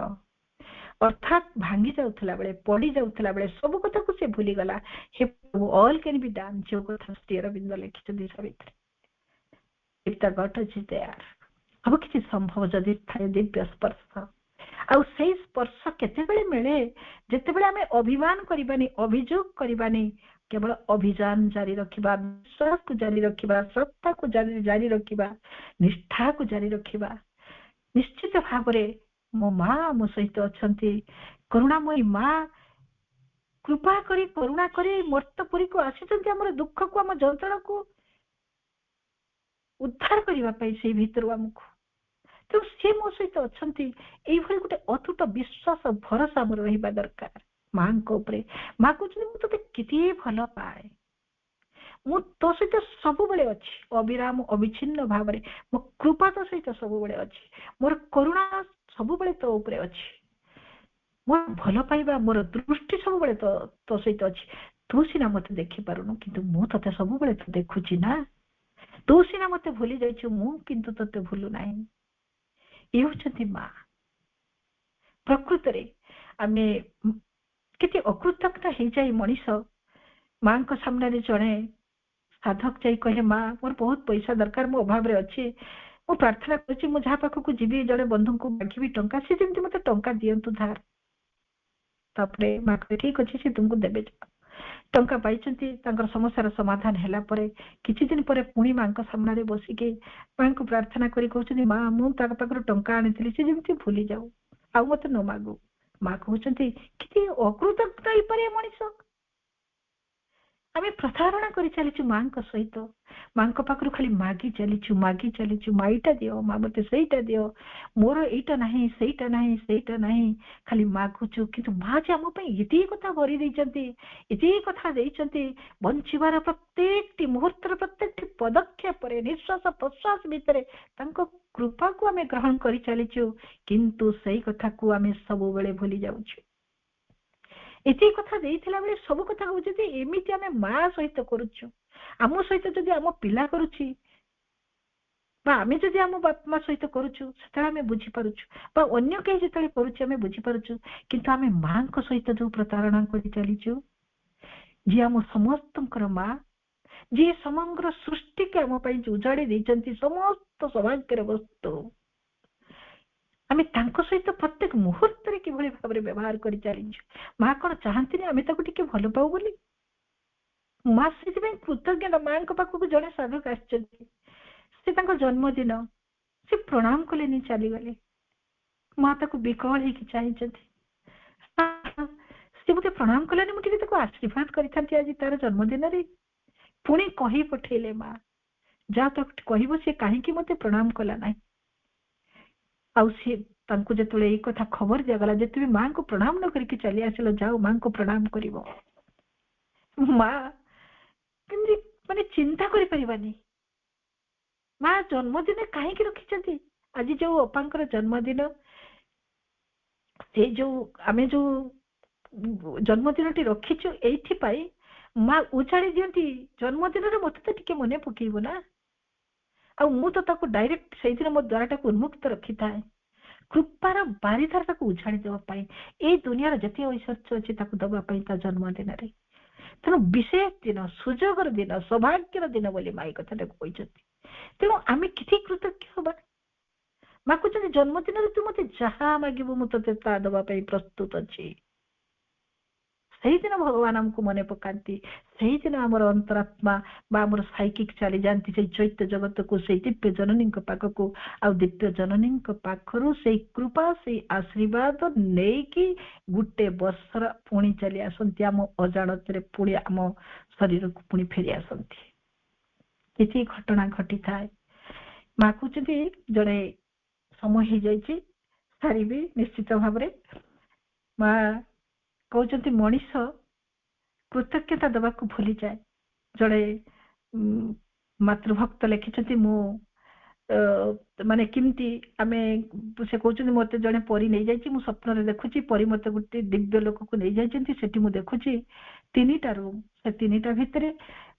ଅର୍ଥାତ୍ ଭାଙ୍ଗି ଯାଉଥିଲା ବେଳେ, ପଡି ଯାଉଥିଲା ବେଳେ ସବୁ କଥାକୁ ସେ ଭୁଲିଗଲା। ହେ ପ୍ରଭୁ, ଅଲ୍ କ୍ୟାନ୍ ବି ଡନ୍, ଯୋଉ କଥା ଶ୍ରୀ ଅରବିନ୍ଦ ଲେଖିଛନ୍ତି Savitri, if the god is there, ସବୁ କିଛି ସମ୍ଭବ ଯଦି ଥାଏ ଦିବ୍ୟ ସ୍ପର୍ଶ। ଆଉ ସେଇ ସ୍ପର୍ଶ କେତେବେଳେ ମିଳେ? ଯେତେବେଳେ ଆମେ ଅଭିମାନ କରିବାନି, ଅଭିଯୋଗ କରିବାନି, କେବଳ ଅଭିଯାନ ଜାରି ରଖିବା, ବିଶ୍ୱାସକୁ ଜାରି ରଖିବା, ଶ୍ରଦ୍ଧାକୁ ଜାରି ରଖିବା, ନିଷ୍ଠାକୁ ଜାରି ରଖିବା। ନିଶ୍ଚିତ ଭାବରେ ମୋ ମା ମୋ ସହିତ ଅଛନ୍ତି। କରୁଣାମୟୀ ମା କୃପା କରି କରୁଣା କରି ମର୍ତ୍ତପୁରୀକୁ ଆସିଛନ୍ତି ଆମର ଦୁଃଖକୁ, ଆମ ଯନ୍ତ୍ରଣାକୁ ଉଦ୍ଧାର କରିବା ପାଇଁ, ସେଇ ଭିତରୁ ଆମକୁ। ତେଣୁ ସେ ମୋ ସହିତ ଅଛନ୍ତି। ଏଇଭଳି ଗୋଟେ ଅତୁଟ ବିଶ୍ୱାସ ଭରସା ଆମର ରହିବା ଦରକାର ମାଙ୍କ ଉପରେ। ମା କହୁଛନ୍ତି, ମୁଁ ତତେ କେତେ ଭଲ ପାଏ, ମୁଁ ତୋ ସହିତ ସବୁବେଳେ ଅଛି, ଅବିରାମ ଅବିଚ୍ଛିନ୍ନ ଭାବରେ। ମୋ କୃପା ତୋ ସହିତ ସବୁବେଳେ ଅଛି, ମୋର କରୁଣା ସବୁବେଳେ ତୋ ଉପରେ ଅଛି, ମୋର ଭଲ ପାଇବା, ମୋର ଦୃଷ୍ଟି ସବୁବେଳେ ତୋ ସହିତ ଅଛି। ତୁ ସିନା ମତେ ଦେଖିପାରୁନୁ, କିନ୍ତୁ ମୁଁ ତତେ ସବୁବେଳେ ତ ଦେଖୁଛି ନା। ତୁ ସିନା ମତେ ଭୁଲି ଯାଇଛୁ, ମୁଁ କିନ୍ତୁ ତତେ ଭୁଲୁ ନାହିଁ। ଇଏ ହଉଛନ୍ତି ମା। ପ୍ରକୃତରେ ଆମେ କେତେ ଅକୃତଜ୍ଞ ହେଇଯାଏ ମଣିଷ। ମାଙ୍କ ସାମ୍ନାରେ ଜଣେ ସାଧକ ଯାଇ କହିଲେ, ମା ମୋର ବହୁତ ପଇସା ଦରକାର, ମୁଁ ଅଭାବରେ ଅଛି, ମୁଁ ପ୍ରାର୍ଥନା କରୁଛି, ମୁଁ ଯାହା ପାଖକୁ ଯିବି ଜଣେ ବନ୍ଧୁଙ୍କୁ ମାଗିବି ଟଙ୍କା, ସେ ଯେମିତି ମତେ ଟଙ୍କା ଦିଅନ୍ତୁ ଧାର। ତାପରେ ମା କହିଲେ, ଠିକ ଅଛି, ସେ ତୁମକୁ ଦେବେ। ଟଙ୍କା ପାଇଛନ୍ତି। ତାଙ୍କର ସମସ୍ୟାର ସମାଧାନ ହେଲା ପରେ କିଛି ଦିନ ପରେ ପୁଣି ମାଙ୍କ ସାମ୍ନାରେ ବସିକି ମାଙ୍କୁ ପ୍ରାର୍ଥନା କରି କହୁଛନ୍ତି, ମା ମୁଁ ତାଙ୍କ ପାଖରୁ ଟଙ୍କା ଆଣିଥିଲି, ସେ ଯେମିତି ଭୁଲି ଯାଉ, ଆଉ ମତେ ନ ମାଗୁ। ମା କହୁଛନ୍ତି, କେତେ ଅକୃତଜ୍ଞ ହେଇପାରେ ମଣିଷ। ଆମେ ପ୍ରତାରଣା କରି ଚାଲିଛୁ ମାଙ୍କ ସହିତ, ମାଙ୍କ ପାଖରୁ ଖାଲି ମାଗି ଚାଲିଛୁ ମା ଏଇଟା ଦିଅ, ମା ମତେ ସେଇଟା ଦିଅ, ମୋର ଏଇଟା ନାହିଁ ସେଇଟା ନାହିଁ ଖାଲି ମାଗୁଛୁ। କିନ୍ତୁ ମା ଯେ ଆମ ପାଇଁ ଏତିକି କଥା ଭରି ଦେଇଛନ୍ତି, ଏତିକି କଥା ଦେଇଛନ୍ତି, ବଞ୍ଚିବାର ପ୍ରତ୍ୟେକଟି ମୁହୂର୍ତ୍ତର ପ୍ରତ୍ୟେକଟି ପଦକ୍ଷେପରେ ନିଶ୍ୱାସ ପ୍ରଶ୍ୱାସ ଭିତରେ ତାଙ୍କ କୃପାକୁ ଆମେ ଗ୍ରହଣ କରି ଚାଲିଛୁ। କିନ୍ତୁ ସେଇ କଥାକୁ ଆମେ ସବୁବେଳେ ଭୁଲି ଯାଉଛୁ। ଏତିକି କଥା ଦେଇଥିଲା ବେଳେ ସବୁ କଥା କହୁଛନ୍ତି ଏମିତି ଆମେ ମା ସହିତ କରୁଛୁ। ଆମ ସହିତ ଯଦି ଆମ ପିଲା କରୁଛି ବା ଆମେ ଯଦି ଆମ ବାପା ମା ସହିତ କରୁଛୁ ସେତେବେଳେ ଆମେ ବୁଝିପାରୁଛୁ, ବା ଅନ୍ୟ କେହି ଯେତେବେଳେ କରୁଛି ଆମେ ବୁଝିପାରୁଛୁ। କିନ୍ତୁ ଆମେ ମାଙ୍କ ସହିତ ଯୋଉ ପ୍ରତାରଣା କରି ଚାଲିଛୁ, ଯିଏ ଆମ ସମସ୍ତଙ୍କର ମା, ଯିଏ ସମଗ୍ର ସୃଷ୍ଟିକୁ ଆମ ପାଇଁ ଉଜାଡି ଦେଇଛନ୍ତି ସମସ୍ତ ସୌଭାଗ୍ୟର ବସ୍ତୁ, ଆମେ ତାଙ୍କ ସହିତ ପ୍ରତ୍ୟେକ ମୁହୂର୍ତ୍ତରେ କିଭଳି ଭାବରେ ବ୍ୟବହାର କରି ଚାଲିଛୁ। ମା କଣ ଚାହାନ୍ତିନି ଆମେ ତାକୁ ଟିକେ ଭଲ ପାଉ ବୋଲି? ମା ସେଥିପାଇଁ କୃତଜ୍ଞତା। ମାଙ୍କ ପାଖକୁ ଜଣେ ସାଧକ ଆସିଛନ୍ତି, ସେ ତାଙ୍କ ଜନ୍ମଦିନ ସେ ପ୍ରଣାମ କଲେନି, ଚାଲିଗଲେ। ମା ତାକୁ ବିକଳ ହେଇକି ଚାହିଁଛନ୍ତି, ସେ ମତେ ପ୍ରଣାମ କଲେନି, ମୁଁ ଟିକେ ତାକୁ ଆଶୀର୍ବାଦ କରିଥାନ୍ତି ଆଜି ତାର ଜନ୍ମଦିନରେ। ପୁଣି କହି ପଠେଇଲେ ମା, ଯାହା ତାକୁ କହିବ ସେ କାହିଁକି ମତେ ପ୍ରଣାମ କଲା ନାହିଁ। ଆଉ ସିଏ ତାଙ୍କୁ ଯେତେବେଳେ ଏଇ କଥା ଖବର ଦିଆଗଲା, ଯେତେବେଳେ ମାଙ୍କୁ ପ୍ରଣାମ ନ କରିକି ଚାଲି ଆସିଲ, ଯାଉ ମାଙ୍କୁ ପ୍ରଣାମ କରିବ। ମା କେମିତି ମାନେ ଚିନ୍ତା କରିପାରିବାନି, ମା ଜନ୍ମଦିନ କାହିଁକି ରଖିଛନ୍ତି। ଆଜି ଯୋଉ ଅପାଙ୍କର ଜନ୍ମଦିନ, ସେ ଯୋଉ ଆମେ ଯୋଉ ଜନ୍ମଦିନଟି ରଖିଛୁ ଏଇଥିପାଇଁ ମା ଉଜାଡି ଦିଅନ୍ତି, ଜନ୍ମଦିନରେ ମତେ ତ ଟିକେ ମନେ ପକେଇବ ନା। ଆଉ ମୁଁ ତ ତାକୁ ଡାଇରେକ୍ଟ ସେଇଦିନ ମୋ ଦ୍ୱାରଟାକୁ ଉନ୍ମୁକ୍ତ ରଖିଥାଏ, କୃପାର ବାରିଧାର ତାକୁ ଉଜାଡି ଦେବା ପାଇଁ, ଏଇ ଦୁନିଆର ଯେତେ ଐଶ୍ୱର୍ଯ୍ୟ ଅଛି ତାକୁ ଦେବା ପାଇଁ ତା ଜନ୍ମଦିନରେ। ତେଣୁ ବିଶେଷ ଦିନ, ସୁଯୋଗର ଦିନ, ସୌଭାଗ୍ୟର ଦିନ ବୋଲି ମା ଏ କଥାଟାକୁ କହିଛନ୍ତି। ତେଣୁ ଆମେ କିଛି କୃତଜ୍ଞ ହବା। ମା କହୁଛନ୍ତି ଜନ୍ମଦିନରେ ତୁ ମତେ ଯାହା ମାଗିବୁ ମୁଁ ତତେ ତା ଦେବା ପାଇଁ ପ୍ରସ୍ତୁତ ଅଛି। ସେଇଦିନ ଭଗବାନ ଆମକୁ ମନେ ପକାନ୍ତି, ସେଇଦିନ ଆମର ଅନ୍ତରାତ୍ମା ବା ଆମର ସାଇକିକ ଚାଲି ଯାଆନ୍ତି ସେଇ ଚୈତ୍ୟ ଜଗତକୁ, ସେଇ ଦିବ୍ୟ ଜନନୀଙ୍କ ପାଖକୁ। ଆଉ ଦିବ୍ୟ ଜନନୀଙ୍କ ପାଖରୁ ସେଇ କୃପା, ସେଇ ଆଶୀର୍ବାଦ ନେଇକି ଗୋଟେ ବର୍ଷର ପୁଣି ଚାଲି ଆସନ୍ତି, ଆମ ଅଜାଣତରେ ପୁଣି ଆମ ଶରୀରକୁ ପୁଣି ଫେରି ଆସନ୍ତି। କିଛି ଘଟଣା ଘଟିଥାଏ। ମା କହୁଛନ୍ତି ଜଣେ ସମୟ ହେଇଯାଇଛି, ସାରିବି ନିଶ୍ଚିତ ଭାବରେ। ମା କହୁଛନ୍ତି ମଣିଷ କୃତଜ୍ଞତା ଦେବାକୁ ଭୁଲିଯାଏ। ଜଣେ ମାତୃଭକ୍ତ ଲେଖିଛନ୍ତି, ମୁଁ ମାନେ କେମିତି ଆମେ, ସେ କହୁଛନ୍ତି ମତେ ଜଣେ ପରୀ ନେଇଯାଇଛି, ମୁଁ ସ୍ୱପ୍ନରେ ଦେଖୁଛି ପରୀ ମତେ ଗୋଟେ ଦିବ୍ୟ ଲୋକକୁ ନେଇଯାଇଛନ୍ତି। ସେଠି ମୁଁ ଦେଖୁଛି 3ଟା ରୁମ୍, ସେ 3ଟା ଭିତରେ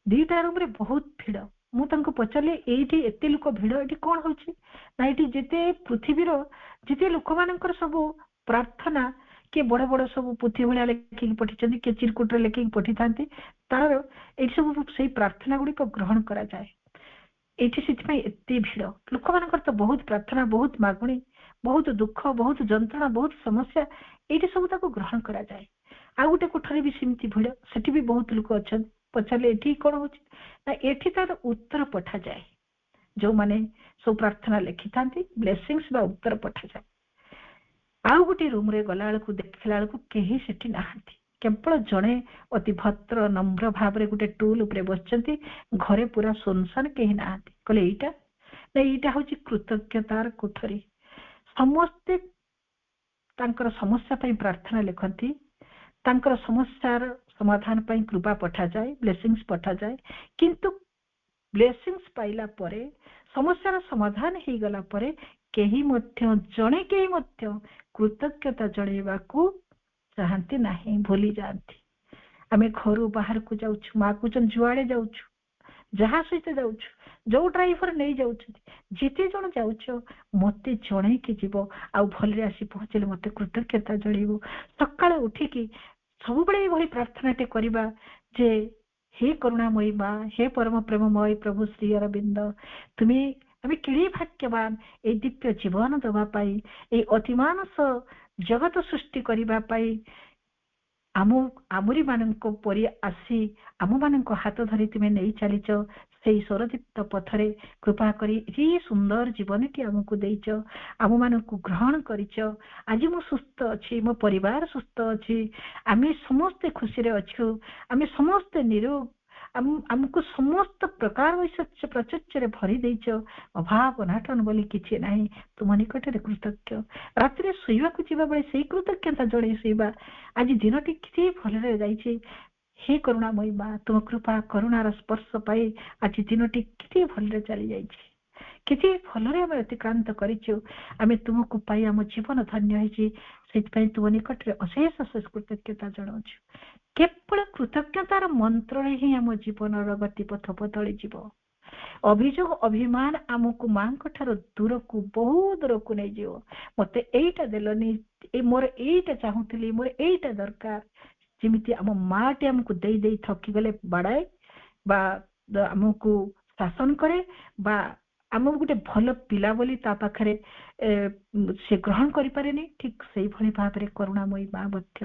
2ଟା ରୁମରେ ବହୁତ ଭିଡ। ମୁଁ ତାଙ୍କୁ ପଚାରିଲି ଏଇଠି ଏତେ ଲୋକ ଭିଡ ଏଠି କଣ ହଉଛି? ନା ଏଠି ଯେତେ ପୃଥିବୀର ଯେତେ ଲୋକମାନଙ୍କର ସବୁ ପ୍ରାର୍ଥନା, କିଏ ବଡ ବଡ ସବୁ ପୋଥି ଭଳିଆ ଲେଖିକି ପଠେଇଛନ୍ତି, କିଏ ଚିରକୁଟରେ ଲେଖିକି ପଠେଇଥାନ୍ତି, ତାର ଏଇଠି ସବୁ ସେଇ ପ୍ରାର୍ଥନା ଗୁଡିକ ଗ୍ରହଣ କରାଯାଏ। ଏଇଠି ସେଥିପାଇଁ ଏତେ ଭିଡ। ଲୋକମାନଙ୍କର ତ ବହୁତ ପ୍ରାର୍ଥନା, ବହୁତ ମାଗୁଣି, ବହୁତ ଦୁଃଖ, ବହୁତ ଯନ୍ତ୍ରଣା, ବହୁତ ସମସ୍ୟା, ଏଇଠି ସବୁ ତାକୁ ଗ୍ରହଣ କରାଯାଏ। ଆଉ ଗୋଟେ କୋଠରୀ ବି ସେମିତି ଭିଡ, ସେଠି ବି ବହୁତ ଲୋକ ଅଛନ୍ତି। ପଚାରିଲେ ଏଠି କଣ ହଉଛି? ନା ଏଠି ତାର ଉତ୍ତର ପଠାଯାଏ, ଯୋଉମାନେ ସବୁ ପ୍ରାର୍ଥନା ଲେଖିଥାନ୍ତି ବ୍ଲେସିଂସ ବା ଉତ୍ତର ପଠାଯାଏ। ଆଉ ଗୋଟେ ରୁମରେ ଗଲା ବେଳକୁ ଦେଖିଲା ବେଳକୁ କେହି ସେଠି ନାହାନ୍ତି, କେବଳ ଜଣେ ଅତି ଭଦ୍ର ନମ୍ର ଭାବରେ ଗୋଟେ ଟୁଲ ଉପରେ ବସିଛନ୍ତି, ଘରେ ପୁରା ସୁନସାନ, କେହି ନାହାନ୍ତି। କହିଲେ ଏଇଟା ନା, ଏଇଟା ହଉଛି କୃତଜ୍ଞତାର କୋଠରୀ। ସମସ୍ତେ ତାଙ୍କର ସମସ୍ୟା ପାଇଁ ପ୍ରାର୍ଥନା ଲେଖନ୍ତି, ତାଙ୍କର ସମସ୍ୟାର ସମାଧାନ ପାଇଁ କୃପା ପଠାଯାଏ, ବ୍ଲେସିଂସ ପଠାଯାଏ। କିନ୍ତୁ ବ୍ଲେସିଂସ ପାଇଲା ପରେ, ସମସ୍ୟାର ସମାଧାନ ହେଇଗଲା ପରେ କେହି ମଧ୍ୟ, ଜଣେ କେହି ମଧ୍ୟ କୃତଜ୍ଞତା ଜଣେଇବାକୁ ଚାହାନ୍ତି ନାହିଁ, ଭୁଲି ଯାଆନ୍ତି। ଆମେ ଘରୁ ବାହାରକୁ ଯାଉଛୁ, ମା କହୁଛନ୍ତି ଯୁଆଡେ ଯାଉଛୁ, ଯାହା ସହିତ ଯାଉଛୁ, ଯୋଉ ଡ୍ରାଇଭର ନେଇ ଯାଉଛନ୍ତି, ଯେତେ ଜଣ ଯାଉଛ ମତେ ଜଣେଇକି ଯିବ, ଆଉ ଭଲରେ ଆସି ପହଞ୍ଚିଲେ ମତେ କୃତଜ୍ଞତା ଜଣେଇବ। ସକାଳେ ଉଠିକି ସବୁବେଳେ ଏଭଳି ପ୍ରାର୍ଥନାଟେ କରିବା ଯେ हे करुणामयी माँ, हे परम प्रेममय प्रभु श्री अरविंद, तुम्हें আমি কেড়ে ভাগ্যবান এই দিব্য জীবন দেওয়া পাই, এই অতিମାନସ ଜଗତ ସୃଷ୍ଟି କରିବା ପାଇଁ ଆମରି ମାନଙ୍କ ପରି ଆସି ଆମମାନଙ୍କ ହାତ ଧରି ତୁମେ ନେଇ ଚାଲିଛ ସେଇ ସ୍ୱରଦୀପ୍ତ ପଥରେ। କୃପା କରି ଏ ସୁନ୍ଦର ଜୀବନଟି ଆମକୁ ଦେଇଛ, ଆମମାନଙ୍କୁ ଗ୍ରହଣ କରିଛ। ଆଜି ମୁଁ ସୁସ୍ଥ ଅଛି, ମୋ ପରିବାର ସୁସ୍ଥ ଅଛି, ଆମେ ସମସ୍ତେ ଖୁସିରେ ଅଛୁ, ଆମେ ସମସ୍ତେ ନିରୋଗ ଆମକୁ ସମସ୍ତ ପ୍ରକାର ଐଶ୍ୱର୍ଯ୍ୟ ପ୍ରଚୁର୍ଯ୍ୟରେ ଭରି ଦେଇଛ, ଅଭାବ ଅନାଟନ ବୋଲି କିଛି ନାହିଁ। ତୁମ ନିକଟରେ କୃତଜ୍ଞ। ରାତିରେ ଶୋଇବାକୁ ଯିବା ବେଳେ ସେଇ କୃତଜ୍ଞତା ଜଣେଇ ଶୋଇବା। ଆଜି ଦିନଟି କେତେ ଭଲରେ ଯାଇଛି, ହେ କରୁଣାମୟୀ ମା, ତୁମ କୃପା କରୁଣାର ସ୍ପର୍ଶ ପାଇ ଆଜି ଦିନଟି କେତେ ଭଲରେ ଚାଲି ଯାଇଛି, କେତେ ଭଲରେ ଆମେ ଅତିକ୍ରାନ୍ତ କରିଛୁ। ଆମେ ତୁମକୁ ପାଇ ଆମ ଜୀବନ ଧନ୍ୟ ହେଇଛି। ସେଥିପାଇଁ ତୁମ ନିକଟରେ ଅଶେଷ ଅଶେଷ କୃତଜ୍ଞତା ଜଣାଉଛୁ। କେବଳ କୃତଜ୍ଞତାର ମନ୍ତ୍ରରେ ହିଁ ଆମ ଜୀବନର ଗତିପଥ ବଦଳିଯିବ। ଅଭିଯୋଗ ଅଭିମାନ ଆମକୁ ମାଙ୍କ ଠାରୁ ଦୂରକୁ, ବହୁ ଦୂରକୁ ନେଇଯିବ। ମତେ ଏଇଟା ଦେଲନି, ମୋର ଏଇଟା ଚାହୁଁଥିଲି, ମୋର ଏଇଟା ଦରକାର। ଯେମିତି ଆମ ମାଟି ଆମକୁ ଦେଇ ଦେଇ ଥକିଗଲେ ବାଡାଏ ବା ଆମକୁ ଶାସନ କରେ, ବା ଆମକୁ ଗୋଟେ ଭଲ ପିଲା ବୋଲି ତା ପାଖରେ ସେ ଗ୍ରହଣ କରିପାରେନି, ଠିକ ସେଇଭଳି ଭାବରେ କରୁଣାମୟୀ ମା ମଧ୍ୟ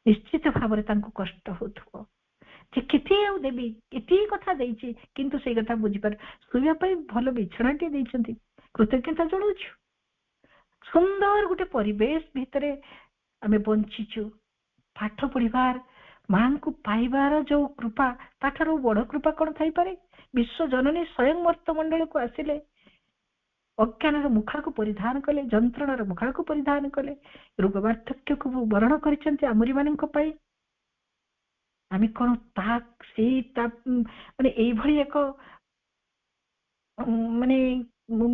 ନିଶ୍ଚିତ ଭାବରେ ତାଙ୍କୁ କଷ୍ଟ ହଉଥିବ ଯେ କେତେ ଆଉ ଦେବି, ଏତେ କଥା ଦେଇଛି କିନ୍ତୁ ସେଇ କଥା ବୁଝିପାରୁ। ଶୋଇବା ପାଇଁ ଭଲ ବିଛଣାଟିଏ ଦେଇଛନ୍ତି, କୃତଜ୍ଞତା ଜଣାଉଛୁ। ସୁନ୍ଦର ଗୋଟେ ପରିବେଶ ଭିତରେ ଆମେ ବଞ୍ଚିଛୁ। ପାଠ ପଢିବାର, ମାଙ୍କୁ ପାଇବାର ଯୋଉ କୃପା, ତାଠାରୁ ବଡ କୃପା କଣ ଥାଇପାରେ? ବିଶ୍ୱ ଜନନୀ ସ୍ୱୟଂ ମର୍ତ୍ତ ମଣ୍ଡଳକୁ ଆସିଲେ, ଅଜ୍ଞାନର ମୁଖାକୁ ପରିଧାନ କଲେ, ଯନ୍ତ୍ରଣାର ମୁଖାକୁ ପରିଧାନ କଲେ, ରୋଗ ବାର୍ଦ୍ଧକ୍ୟକୁ ବରଣ କରିଛନ୍ତି ଆମରି ମାନଙ୍କ ପାଇଁ। ଆମେ କଣ ମାନେ ଏଇଭଳି ଏକ ମାନେ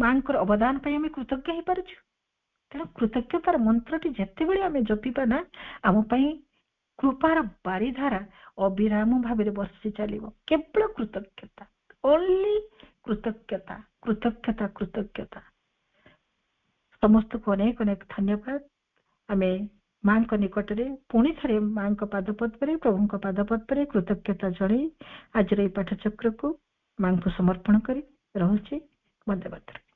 ମାଙ୍କର ଅବଦାନ ପାଇଁ ଆମେ କୃତଜ୍ଞ ହେଇପାରୁଛୁ? ତେଣୁ କୃତଜ୍ଞତାର ମନ୍ତ୍ରଟି ଯେତେବେଳେ ଆମେ ଜପିବା ନା, ଆମ ପାଇଁ କୃପାର ବାରିଧାରା ଅବିରାମ ଭାବରେ ବର୍ଷି ଚାଲିବ। କେବଳ କୃତଜ୍ଞତା, ଓନ୍ଲି କୃତଜ୍ଞତା, କୃତଜ୍ଞତା, କୃତଜ୍ଞତା। ସମସ୍ତଙ୍କୁ ଅନେକ ଅନେକ ଧନ୍ୟବାଦ। ଆମେ ମାଙ୍କ ନିକଟରେ ପୁଣି ଥରେ ମାଙ୍କ ପାଦପଦ୍ମରେ, ପ୍ରଭୁଙ୍କ ପାଦପଦ୍ମରେ କୃତଜ୍ଞତା ଜଣେଇ ଆଜିର ଏହି ପାଠଚକ୍ରକୁ ମାଙ୍କୁ ସମର୍ପଣ କରି ରହୁଛି। ବନ୍ଦେ ମାତରମ୍।